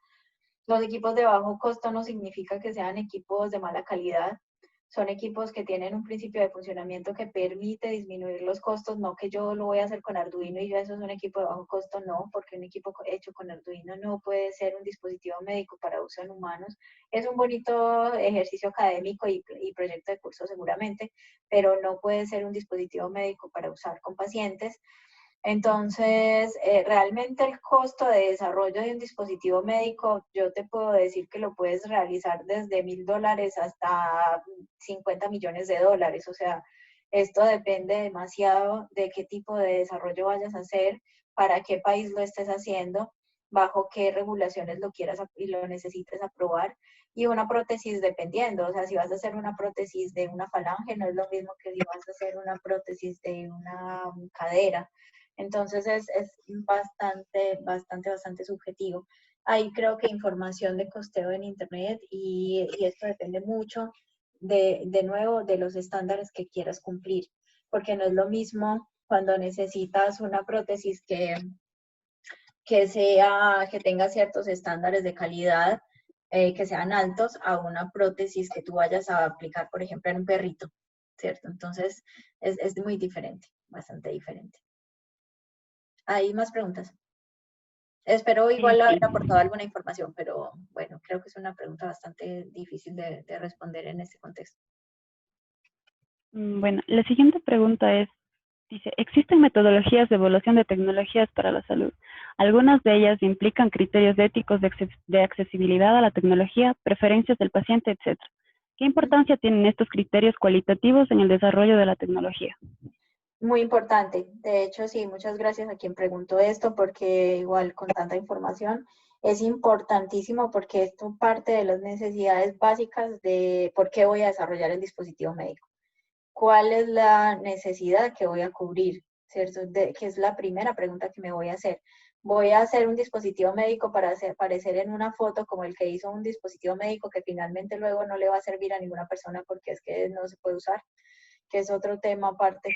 B: Los equipos de bajo costo no significa que sean equipos de mala calidad, son equipos que tienen un principio de funcionamiento que permite disminuir los costos, no que yo lo voy a hacer con Arduino y ya eso es un equipo de bajo costo, no, porque un equipo hecho con Arduino no puede ser un dispositivo médico para uso en humanos. Es un bonito ejercicio académico y proyecto de curso seguramente, pero no puede ser un dispositivo médico para usar con pacientes. Entonces, realmente el costo de desarrollo de un dispositivo médico, yo te puedo decir que lo puedes realizar desde $1.000 hasta 50 millones de dólares. O sea, esto depende demasiado de qué tipo de desarrollo vayas a hacer, para qué país lo estés haciendo, bajo qué regulaciones lo quieras y lo necesites aprobar. Y una prótesis dependiendo, o sea, si vas a hacer una prótesis de una falange, no es lo mismo que si vas a hacer una prótesis de una cadera. Entonces es bastante subjetivo. Ahí creo que información de costeo en Internet y esto depende mucho de nuevo de los estándares que quieras cumplir, porque no es lo mismo cuando necesitas una prótesis que tenga ciertos estándares de calidad, que sean altos, a una prótesis que tú vayas a aplicar, por ejemplo, en un perrito, ¿cierto? Entonces es muy diferente, bastante diferente. ¿Hay más preguntas? Espero igual
A: Sí.
B: haber aportado alguna información, pero bueno, creo que es una pregunta bastante difícil de responder en este contexto.
A: Bueno, la siguiente pregunta es, dice, ¿existen metodologías de evaluación de tecnologías para la salud? Algunas de ellas implican criterios éticos de accesibilidad a la tecnología, preferencias del paciente, etcétera. ¿Qué importancia tienen estos criterios cualitativos en el desarrollo de la tecnología?
B: Muy importante. De hecho, sí, muchas gracias a quien preguntó esto, porque igual con tanta información es importantísimo, porque esto parte de las necesidades básicas de por qué voy a desarrollar el dispositivo médico. ¿Cuál es la necesidad que voy a cubrir? ¿Cierto? Que es la primera pregunta que me voy a hacer. Voy a hacer un dispositivo médico para aparecer en una foto como el que hizo un dispositivo médico que finalmente luego no le va a servir a ninguna persona porque es que no se puede usar, que es otro tema aparte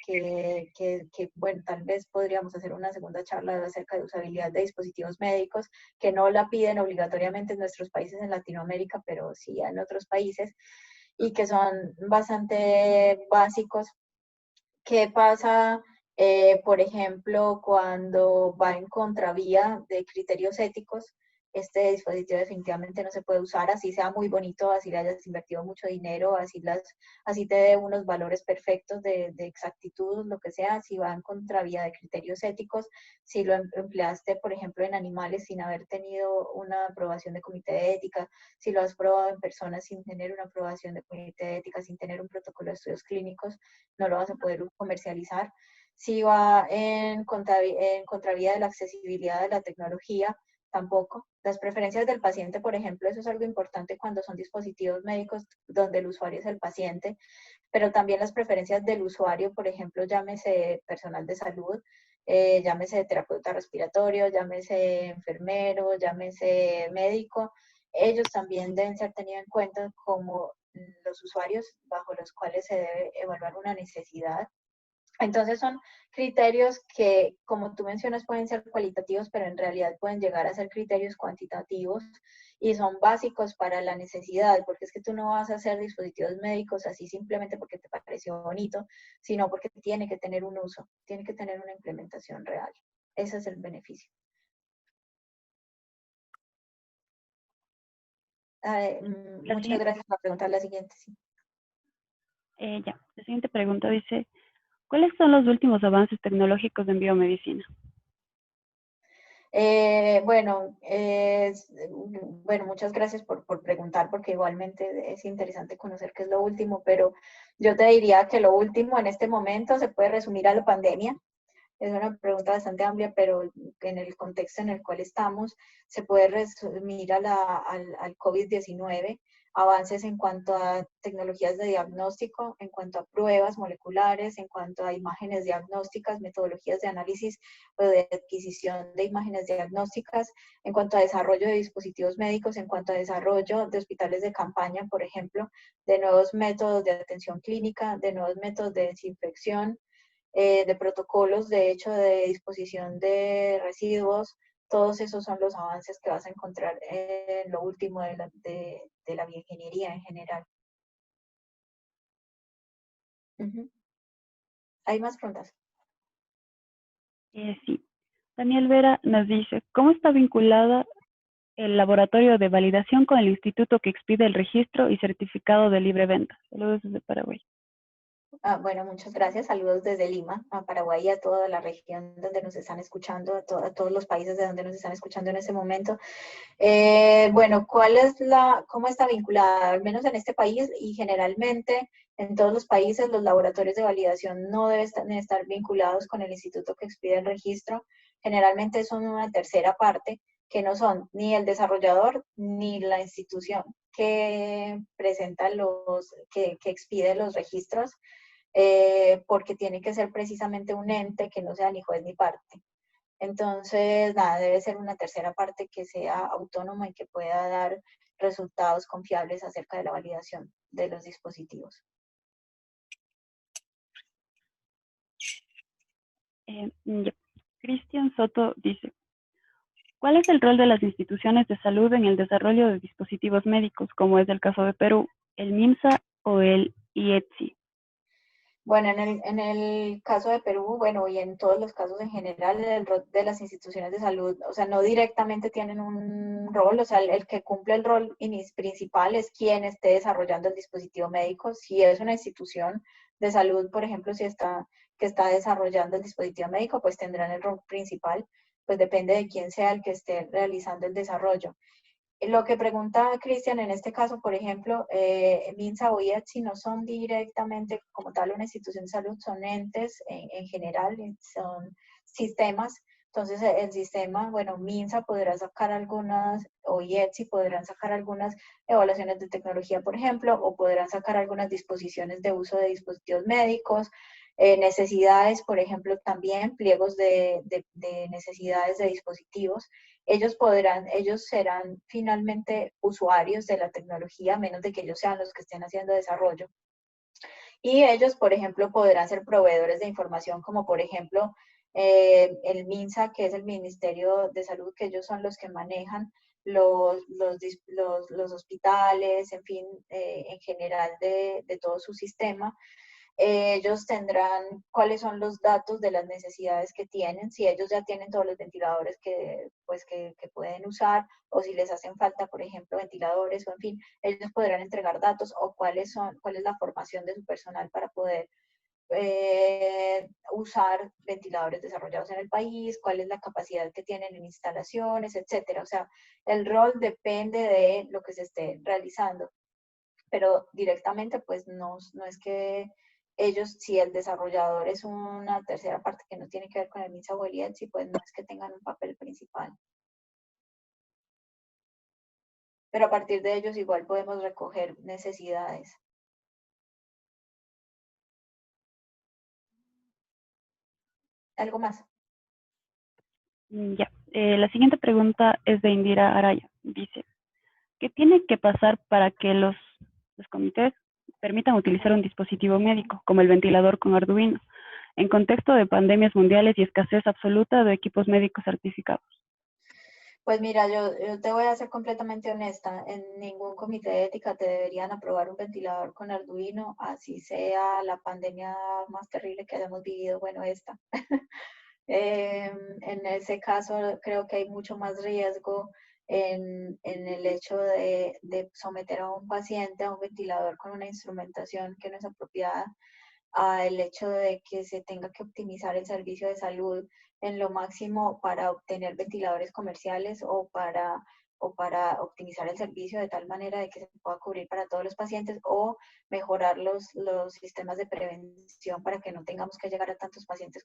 B: bueno, tal vez podríamos hacer una segunda charla acerca de usabilidad de dispositivos médicos, que no la piden obligatoriamente en nuestros países en Latinoamérica, pero sí en otros países, y que son bastante básicos. ¿Qué pasa, por ejemplo, cuando va en contravía de criterios éticos? Este dispositivo definitivamente no se puede usar, así sea muy bonito, así le hayas invertido mucho dinero, así te dé unos valores perfectos de exactitud, lo que sea, si va en contravía de criterios éticos, si lo empleaste, por ejemplo, en animales sin haber tenido una aprobación de comité de ética, si lo has probado en personas sin tener una aprobación de comité de ética, sin tener un protocolo de estudios clínicos, no lo vas a poder comercializar. Si va en contravía de la accesibilidad de la tecnología, tampoco. Las preferencias del paciente, por ejemplo, eso es algo importante cuando son dispositivos médicos donde el usuario es el paciente, pero también las preferencias del usuario, por ejemplo, llámese personal de salud, llámese terapeuta respiratorio, llámese enfermero, llámese médico, ellos también deben ser tenidos en cuenta como los usuarios bajo los cuales se debe evaluar una necesidad. Entonces son criterios que, como tú mencionas, pueden ser cualitativos, pero en realidad pueden llegar a ser criterios cuantitativos y son básicos para la necesidad, porque es que tú no vas a hacer dispositivos médicos así simplemente porque te pareció bonito, sino porque tiene que tener un uso, tiene que tener una implementación real. Ese es el beneficio. Muchas gracias por preguntar la siguiente. Sí.
A: La siguiente pregunta dice, ¿cuáles son los últimos avances tecnológicos en biomedicina?
B: Bueno, muchas gracias por preguntar, porque igualmente es interesante conocer qué es lo último, pero yo te diría que lo último en este momento se puede resumir a la pandemia. Es una pregunta bastante amplia, pero en el contexto en el cual estamos se puede resumir al COVID-19, avances en cuanto a tecnologías de diagnóstico, en cuanto a pruebas moleculares, en cuanto a imágenes diagnósticas, metodologías de análisis o de adquisición de imágenes diagnósticas, en cuanto a desarrollo de dispositivos médicos, en cuanto a desarrollo de hospitales de campaña, por ejemplo, de nuevos métodos de atención clínica, de nuevos métodos de desinfección, de protocolos, de hecho, de disposición de residuos. Todos esos son los avances que vas a encontrar en lo último de la bioingeniería en general. ¿Hay más preguntas?
A: Sí. Daniel Vera nos dice, ¿cómo está vinculada el laboratorio de validación con el instituto que expide el registro y certificado de libre venta? Saludos desde Paraguay.
B: Bueno, muchas gracias. Saludos desde Lima, a Paraguay y a toda la región donde nos están escuchando, a todos los países de donde nos están escuchando en este momento. Bueno, ¿cómo está vinculada? Al menos en este país y generalmente en todos los países los laboratorios de validación no deben estar vinculados con el instituto que expide el registro. Generalmente son una tercera parte que no son ni el desarrollador ni la institución que presenta que expide los registros, porque tiene que ser precisamente un ente que no sea ni juez ni parte. Entonces, nada, debe ser una tercera parte que sea autónoma y que pueda dar resultados confiables acerca de la validación de los dispositivos.
A: Cristian Soto dice, ¿cuál es el rol de las instituciones de salud en el desarrollo de dispositivos médicos, como es el caso de Perú, el MIMSA o el IETSI?
B: Bueno, en el caso de Perú, bueno, y en todos los casos en general, el rol de las instituciones de salud, o sea, no directamente tienen un rol, o sea, el que cumple el rol principal es quien esté desarrollando el dispositivo médico. Si es una institución de salud, por ejemplo, que está desarrollando el dispositivo médico, pues tendrán el rol principal, pues depende de quién sea el que esté realizando el desarrollo. Lo que pregunta Cristian en este caso, por ejemplo, MINSA o IETSI no son directamente como tal una institución de salud, son entes en general, son sistemas. Entonces, el sistema, bueno, MINSA podrá sacar algunas, o IETSI podrán sacar algunas evaluaciones de tecnología, por ejemplo, o podrán sacar algunas disposiciones de uso de dispositivos médicos, necesidades, por ejemplo, también pliegos de necesidades de dispositivos. Ellos serán finalmente usuarios de la tecnología, a menos de que ellos sean los que estén haciendo desarrollo. Y ellos, por ejemplo, podrán ser proveedores de información, como por ejemplo el MINSA, que es el Ministerio de Salud, que ellos son los que manejan los hospitales, en fin, en general de todo su sistema. Ellos tendrán cuáles son los datos de las necesidades que tienen, si ellos ya tienen todos los ventiladores que pueden usar, o si les hacen falta, por ejemplo, ventiladores, o en fin, ellos podrán entregar datos, o cuál es la formación de su personal para poder usar ventiladores desarrollados en el país, cuál es la capacidad que tienen en instalaciones, etcétera. O sea, el rol depende de lo que se esté realizando, pero directamente pues no es que ellos, si el desarrollador es una tercera parte que no tiene que ver con el MINSA o el IETSI, pues no es que tengan un papel principal. Pero a partir de ellos igual podemos recoger necesidades. ¿Algo más?
A: La siguiente pregunta es de Indira Araya. Dice, ¿qué tiene que pasar para que los comités permitan utilizar un dispositivo médico, como el ventilador con Arduino, en contexto de pandemias mundiales y escasez absoluta de equipos médicos certificados?
B: Pues mira, yo te voy a ser completamente honesta. En ningún comité de ética te deberían aprobar un ventilador con Arduino, así sea la pandemia más terrible que hayamos vivido, bueno, esta. En ese caso creo que hay mucho más riesgo en el hecho de someter a un paciente a un ventilador con una instrumentación que no es apropiada, a el hecho de que se tenga que optimizar el servicio de salud en lo máximo para obtener ventiladores comerciales o para optimizar el servicio de tal manera de que se pueda cubrir para todos los pacientes o mejorar los sistemas de prevención para que no tengamos que llegar a tantos pacientes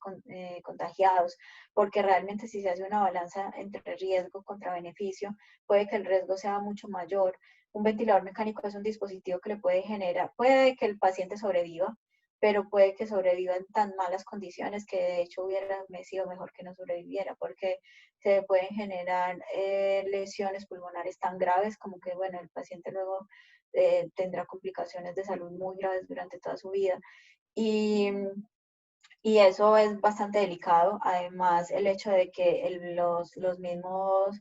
B: contagiados, porque realmente si se hace una balanza entre riesgo contra beneficio, puede que el riesgo sea mucho mayor. Un ventilador mecánico es un dispositivo que le puede generar, puede que el paciente sobreviva, pero puede que sobreviva en tan malas condiciones que de hecho hubiera sido mejor que no sobreviviera, porque se pueden generar lesiones pulmonares tan graves como que, bueno, el paciente luego tendrá complicaciones de salud muy graves durante toda su vida. Y, y eso es bastante delicado. Además, el hecho de que los mismos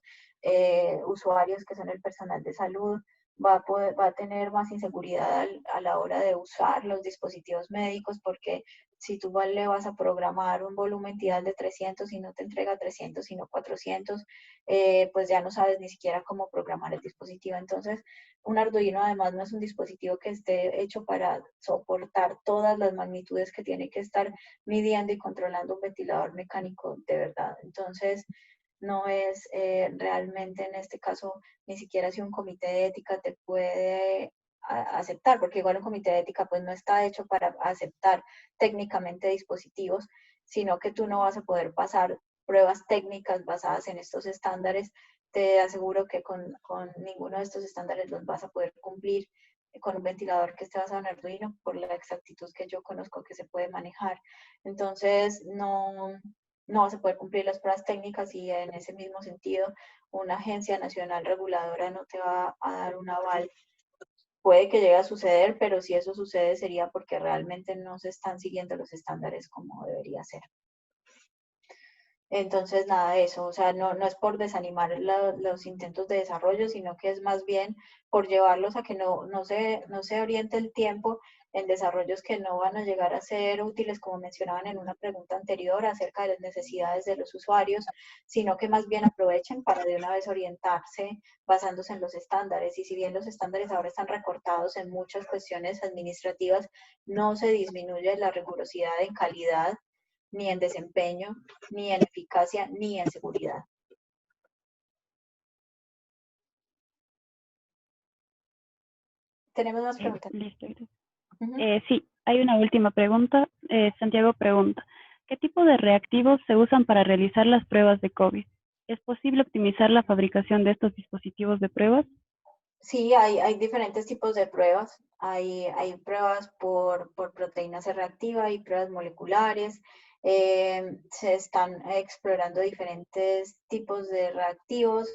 B: usuarios, que son el personal de salud, va a tener más inseguridad a la hora de usar los dispositivos médicos, porque si tú le vas a programar un volumen tidal de 300 y no te entrega 300 sino 400, pues ya no sabes ni siquiera cómo programar el dispositivo. Entonces, un Arduino además no es un dispositivo que esté hecho para soportar todas las magnitudes que tiene que estar midiendo y controlando un ventilador mecánico de verdad. Entonces, no es realmente en este caso, ni siquiera si un comité de ética te puede aceptar, porque igual un comité de ética pues no está hecho para aceptar técnicamente dispositivos, sino que tú no vas a poder pasar pruebas técnicas basadas en estos estándares. Te aseguro que con ninguno de estos estándares los vas a poder cumplir con un ventilador que esté basado en Arduino por la exactitud que yo conozco que se puede manejar. Entonces, no vas a poder cumplir las pruebas técnicas y en ese mismo sentido, una agencia nacional reguladora no te va a dar un aval. Puede que llegue a suceder, pero si eso sucede sería porque realmente no se están siguiendo los estándares como debería ser. Entonces, nada de eso, o sea, no es por desanimar los intentos de desarrollo, sino que es más bien por llevarlos a que no se oriente el tiempo en desarrollos que no van a llegar a ser útiles, como mencionaban en una pregunta anterior acerca de las necesidades de los usuarios, sino que más bien aprovechen para de una vez orientarse basándose en los estándares. Y si bien los estándares ahora están recortados en muchas cuestiones administrativas, no se disminuye la rigurosidad en calidad ni en desempeño, ni en eficacia, ni en seguridad. ¿Tenemos más preguntas?
A: Listo. Sí, hay una última pregunta. Santiago pregunta, ¿qué tipo de reactivos se usan para realizar las pruebas de COVID? ¿Es posible optimizar la fabricación de estos dispositivos de pruebas?
B: Sí, hay diferentes tipos de pruebas. Hay pruebas por proteína C reactiva y pruebas moleculares. Se están explorando diferentes tipos de reactivos.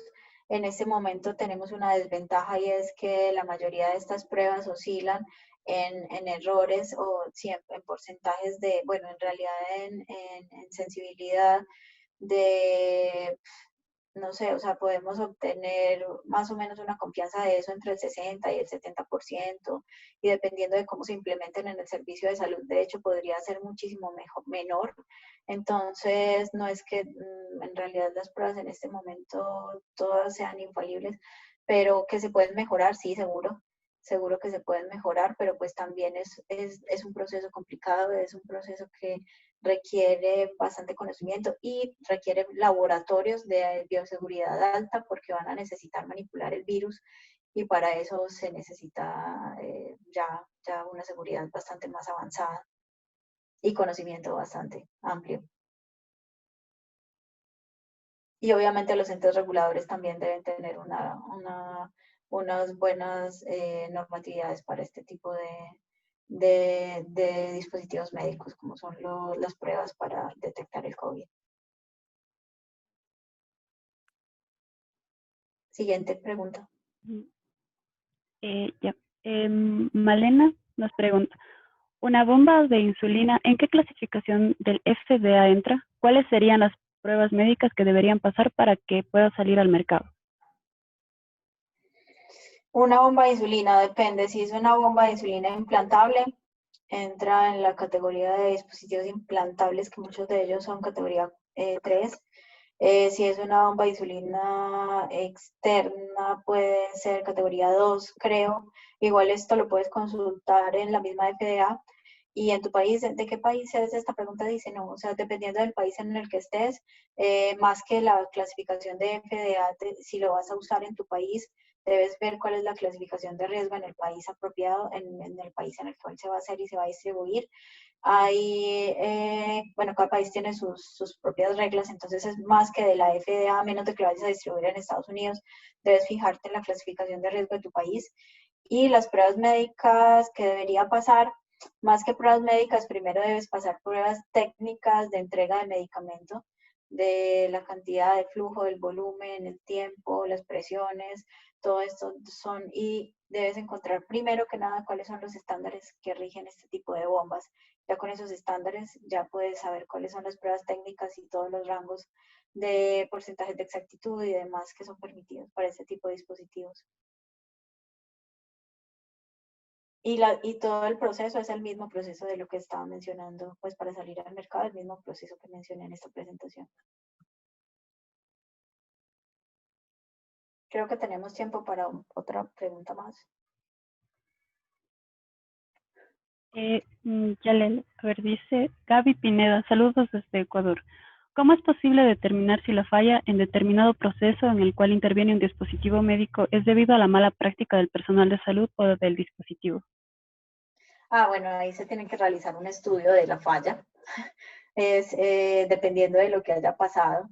B: En este momento tenemos una desventaja y es que la mayoría de estas pruebas oscilan en errores o siempre en porcentajes de, bueno, en realidad en sensibilidad de no sé, o sea, podemos obtener más o menos una confianza de eso entre el 60 y el 70%, y dependiendo de cómo se implementen en el servicio de salud, de hecho, podría ser muchísimo menor. Entonces, no es que en realidad las pruebas en este momento todas sean infalibles, pero que se pueden mejorar, sí, seguro que se pueden mejorar, pero pues también es un proceso complicado, es un proceso que requiere bastante conocimiento y requiere laboratorios de bioseguridad alta porque van a necesitar manipular el virus y para eso se necesita ya una seguridad bastante más avanzada y conocimiento bastante amplio. Y obviamente los entes reguladores también deben tener unas buenas normatividades para este tipo de dispositivos médicos, como son las pruebas para detectar el COVID. Siguiente pregunta.
A: Ya. Malena nos pregunta, ¿una bomba de insulina en qué clasificación del FDA entra? ¿Cuáles serían las pruebas médicas que deberían pasar para que pueda salir al mercado?
B: Una bomba de insulina, depende. Si es una bomba de insulina implantable, entra en la categoría de dispositivos implantables, que muchos de ellos son categoría 3. Si es una bomba de insulina externa, puede ser categoría 2, creo. Igual esto lo puedes consultar en la misma FDA. Y en tu país, ¿de qué país es esta pregunta? Dice, no, o sea, dependiendo del país en el que estés, más que la clasificación de FDA, si lo vas a usar en tu país, debes ver cuál es la clasificación de riesgo en el país apropiado, en el país en el cual se va a hacer y se va a distribuir. Hay, bueno, cada país tiene sus propias reglas, entonces es más que de la FDA, a menos de que lo vayas a distribuir en Estados Unidos, debes fijarte en la clasificación de riesgo de tu país. Y las pruebas médicas que debería pasar, más que pruebas médicas, primero debes pasar pruebas técnicas de entrega de medicamento, de la cantidad de flujo, del volumen, el tiempo, las presiones, todo esto son, y debes encontrar primero que nada cuáles son los estándares que rigen este tipo de bombas. Ya con esos estándares ya puedes saber cuáles son las pruebas técnicas y todos los rangos de porcentajes de exactitud y demás que son permitidos para este tipo de dispositivos. Y todo el proceso es el mismo proceso de lo que estaba mencionando, pues para salir al mercado, el mismo proceso que mencioné en esta presentación. Creo que tenemos tiempo para otra pregunta más.
A: Yalel, a ver, dice Gaby Pineda, saludos desde Ecuador. ¿Cómo es posible determinar si la falla en determinado proceso en el cual interviene un dispositivo médico es debido a la mala práctica del personal de salud o del dispositivo?
B: Bueno, ahí se tiene que realizar un estudio de la falla. Es dependiendo de lo que haya pasado.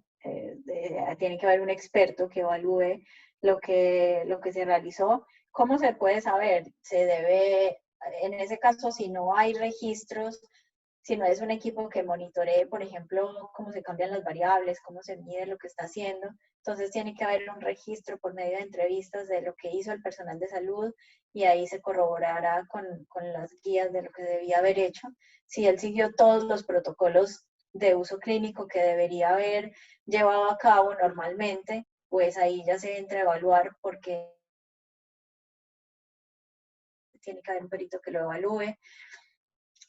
B: Tiene que haber un experto que evalúe lo que se realizó. ¿Cómo se puede saber? Se debe, en ese caso, si no hay registros, si no es un equipo que monitoree, por ejemplo, cómo se cambian las variables, cómo se mide lo que está haciendo, entonces tiene que haber un registro por medio de entrevistas de lo que hizo el personal de salud y ahí se corroborará con las guías de lo que debía haber hecho. Si él siguió todos los protocolos de uso clínico que debería haber llevado a cabo normalmente, pues ahí ya se entra a evaluar porque tiene que haber un perito que lo evalúe.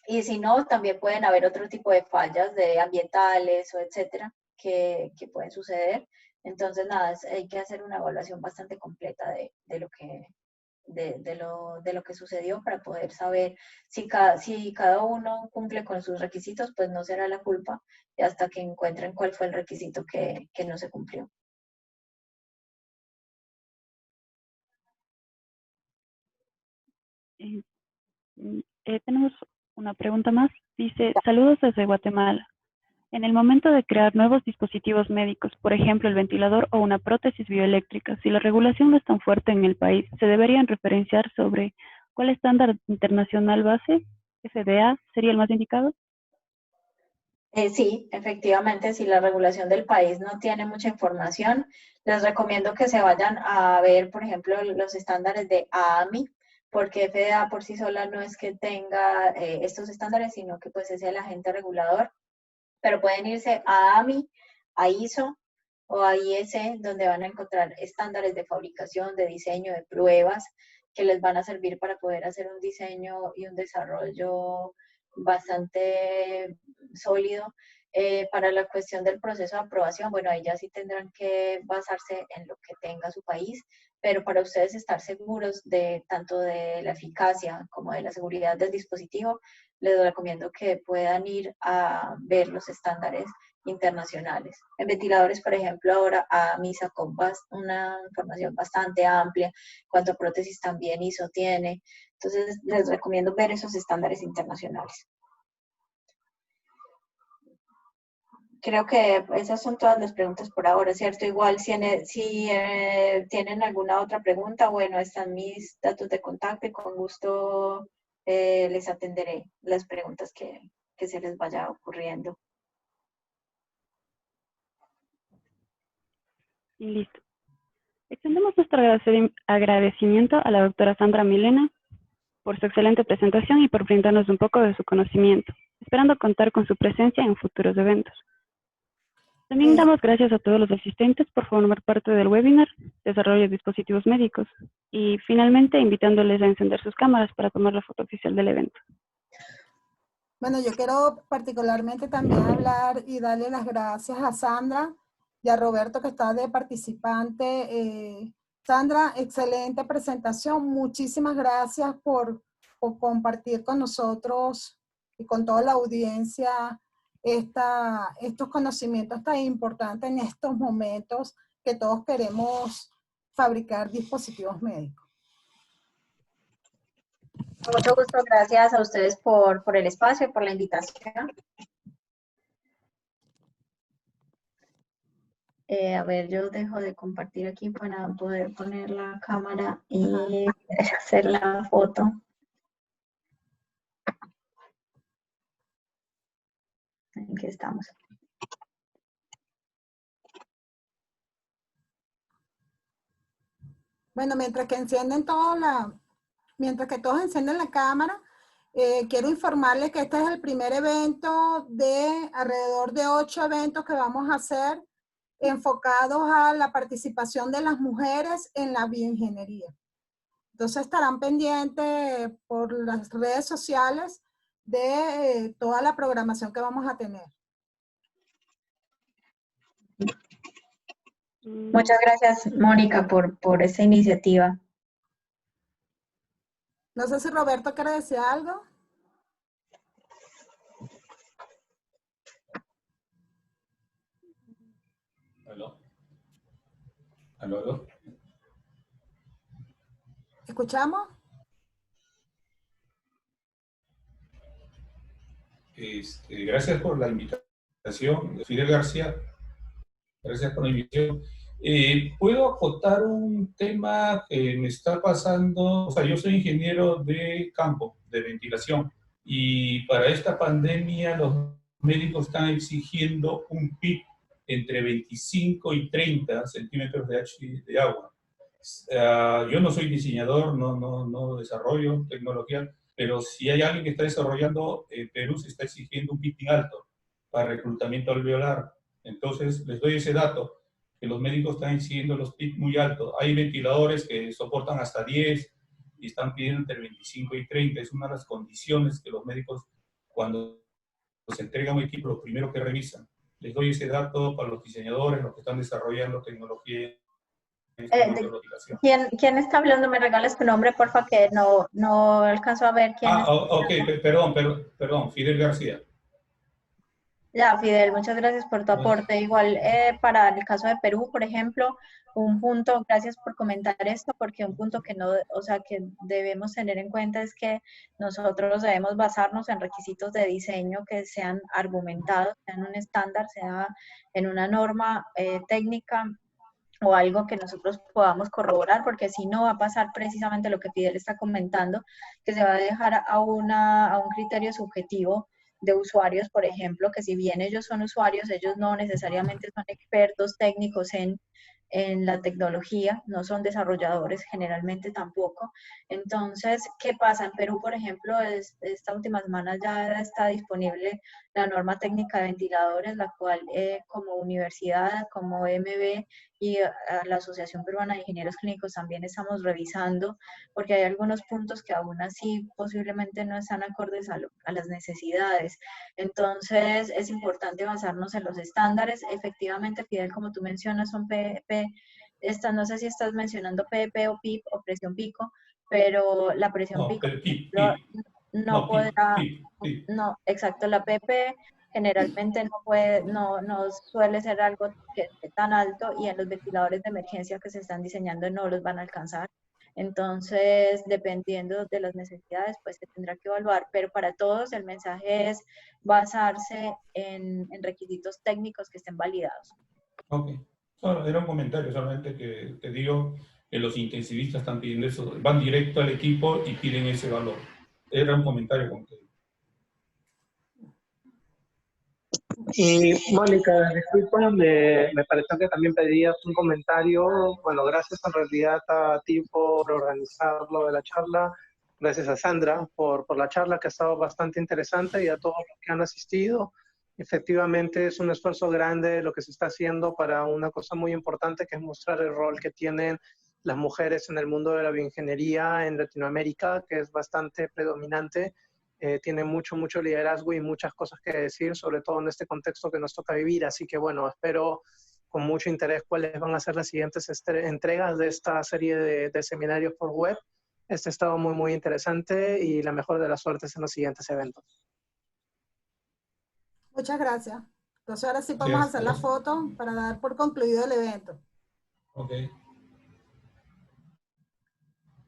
B: Y si no, también pueden haber otro tipo de fallas de ambientales o etcétera que pueden suceder. Entonces, nada, hay que hacer una evaluación bastante completa de lo que, de lo que sucedió para poder saber si cada uno cumple con sus requisitos, pues no será la culpa y hasta que encuentren cuál fue el requisito que no se cumplió.
A: Eh, Tenemos una pregunta más. Dice, saludos desde Guatemala. En el momento de crear nuevos dispositivos médicos, por ejemplo el ventilador o una prótesis bioeléctrica, si la regulación no es tan fuerte en el país, ¿se deberían referenciar sobre cuál estándar internacional base, FDA, sería el más indicado?
B: Sí, efectivamente, si la regulación del país no tiene mucha información, les recomiendo que se vayan a ver, por ejemplo, los estándares de AAMI, porque FDA por sí sola no es que tenga estos estándares, sino que pues es el agente regulador, pero pueden irse a AAMI, a ISO o a IS, donde van a encontrar estándares de fabricación, de diseño, de pruebas, que les van a servir para poder hacer un diseño y un desarrollo bastante sólido. Para la cuestión del proceso de aprobación, bueno, ahí ya sí tendrán que basarse en lo que tenga su país, pero para ustedes estar seguros de tanto de la eficacia como de la seguridad del dispositivo, les recomiendo que puedan ir a ver los estándares internacionales. En ventiladores, por ejemplo, ahora a mí sacó una información bastante amplia, cuánto prótesis también ISO tiene. Entonces, les recomiendo ver esos estándares internacionales. Creo que esas son todas las preguntas por ahora, ¿cierto? Igual, si tienen alguna otra pregunta, bueno, están mis datos de contacto y con gusto les atenderé las preguntas que se les vaya ocurriendo.
A: Y listo. Extendemos nuestro agradecimiento a la doctora Sandra Milena por su excelente presentación y por brindarnos un poco de su conocimiento, esperando contar con su presencia en futuros eventos. También damos gracias a todos los asistentes por formar parte del webinar Desarrollo de dispositivos médicos y finalmente invitándoles a encender sus cámaras para tomar la foto oficial del evento.
C: Bueno, yo quiero particularmente también hablar y darle las gracias a Sandra y a Roberto que está de participante. Sandra, excelente presentación. Muchísimas gracias por compartir con nosotros y con toda la audiencia estos conocimientos tan importantes en estos momentos que todos queremos fabricar dispositivos médicos.
B: Con mucho gusto, gracias a ustedes por el espacio y por la invitación. A ver, yo dejo de compartir aquí para poder poner la cámara y hacer la foto. Aquí estamos.
C: Bueno, mientras que todos encienden la cámara, quiero informarles que este es el primer evento de alrededor de 8 eventos que vamos a hacer enfocados a la participación de las mujeres en la bioingeniería. Entonces estarán pendientes por las redes sociales de toda la programación que vamos a tener.
B: Muchas gracias, Mónica, por esta iniciativa.
C: No sé si Roberto quiere decir algo.
D: ¿Aló? ¿Aló, aló?
C: ¿Escuchamos?
D: Gracias por la invitación, Fidel García. Gracias por la invitación. ¿Puedo acotar un tema que me está pasando? O sea, yo soy ingeniero de campo, de ventilación, y para esta pandemia los médicos están exigiendo un PIB entre 25 y 30 centímetros de agua. Yo no soy diseñador, no desarrollo tecnología, pero si hay alguien que está desarrollando, Perú se está exigiendo un PIB alto para reclutamiento alveolar. Entonces, les doy ese dato, que los médicos están exigiendo los PIB muy altos. Hay ventiladores que soportan hasta 10 y están pidiendo entre 25 y 30. Es una de las condiciones que los médicos, cuando se entrega un equipo, lo primero que revisan. Les doy ese dato para los diseñadores, los que están desarrollando tecnología.
B: ¿Quién está hablando? ¿Me regalas tu nombre, porfa? Que no alcanzo a ver quién es.
D: Ok, perdón, Fidel García.
B: Ya, Fidel, muchas gracias por tu aporte. Igual, para el caso de Perú, por ejemplo, un punto, gracias por comentar esto, porque un punto que no, o sea, que debemos tener en cuenta es que nosotros debemos basarnos en requisitos de diseño que sean argumentados, sean un estándar, sea en una norma técnica o algo que nosotros podamos corroborar, porque si no va a pasar precisamente lo que Fidel está comentando, que se va a dejar a un criterio subjetivo de usuarios, por ejemplo, que si bien ellos son usuarios, ellos no necesariamente son expertos técnicos en la tecnología, no son desarrolladores generalmente tampoco. Entonces, ¿qué pasa? En Perú, por ejemplo, esta última semana ya está disponible la norma técnica de ventiladores, la cual como universidad, como MB y la Asociación Peruana de Ingenieros Clínicos también estamos revisando, porque hay algunos puntos que aún así posiblemente no están acordes a las necesidades. Entonces, es importante basarnos en los estándares. Efectivamente, Fidel, como tú mencionas, son PEP, no sé si estás mencionando PEP o PIP o presión pico, pero la presión pico no podrá, no, exacto, la PP generalmente no suele ser algo que esté tan alto y en los ventiladores de emergencia que se están diseñando no los van a alcanzar. Entonces, dependiendo de las necesidades, pues se tendrá que evaluar, pero para todos el mensaje es basarse en requisitos técnicos que estén validados.
D: Ok, era un comentario solamente que te digo que los intensivistas están pidiendo eso, van directo al equipo y piden ese valor. Era un comentario concreto.
E: Y Mónica, disculpa, me pareció que también pedías un comentario. Bueno, gracias en realidad a ti por organizar lo de la charla. Gracias a Sandra por la charla que ha estado bastante interesante y a todos los que han asistido. Efectivamente es un esfuerzo grande lo que se está haciendo para una cosa muy importante que es mostrar el rol que tienen las mujeres en el mundo de la bioingeniería en Latinoamérica, que es bastante predominante. Tiene mucho liderazgo y muchas cosas que decir, sobre todo en este contexto que nos toca vivir. Así que bueno, espero con mucho interés cuáles van a ser las siguientes entregas de esta serie de seminarios por web. Este ha estado muy, muy interesante y la mejor de las suertes en los siguientes eventos.
C: Muchas gracias. Entonces ahora sí podemos hacer la foto para dar por concluido el evento.
D: Ok.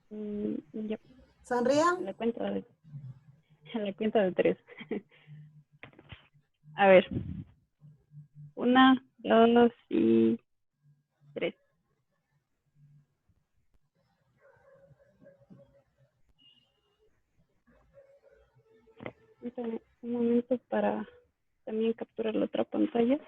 A: Ya,
C: Sonrían.
A: la cuenta de 3. A ver. 1, 2 y 3. Un momento para también capturar la otra pantalla.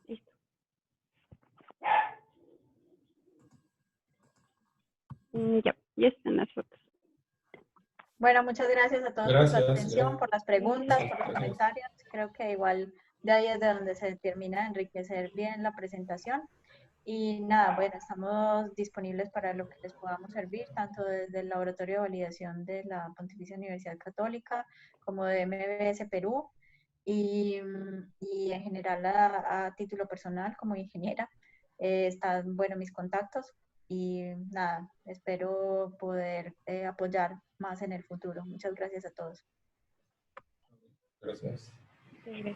A: Listo. Ya están las fotos.
B: Bueno, muchas gracias a todos por su atención, por las preguntas, por los comentarios. Creo que igual de ahí es de donde se termina de enriquecer bien la presentación. Y nada, bueno, estamos disponibles para lo que les podamos servir, tanto desde el Laboratorio de Validación de la Pontificia Universidad Católica como de MBS Perú y en general a título personal como ingeniera. Están, bueno, mis contactos y nada, espero poder apoyar más en el futuro. Muchas gracias a todos.
D: Gracias.
A: Gracias.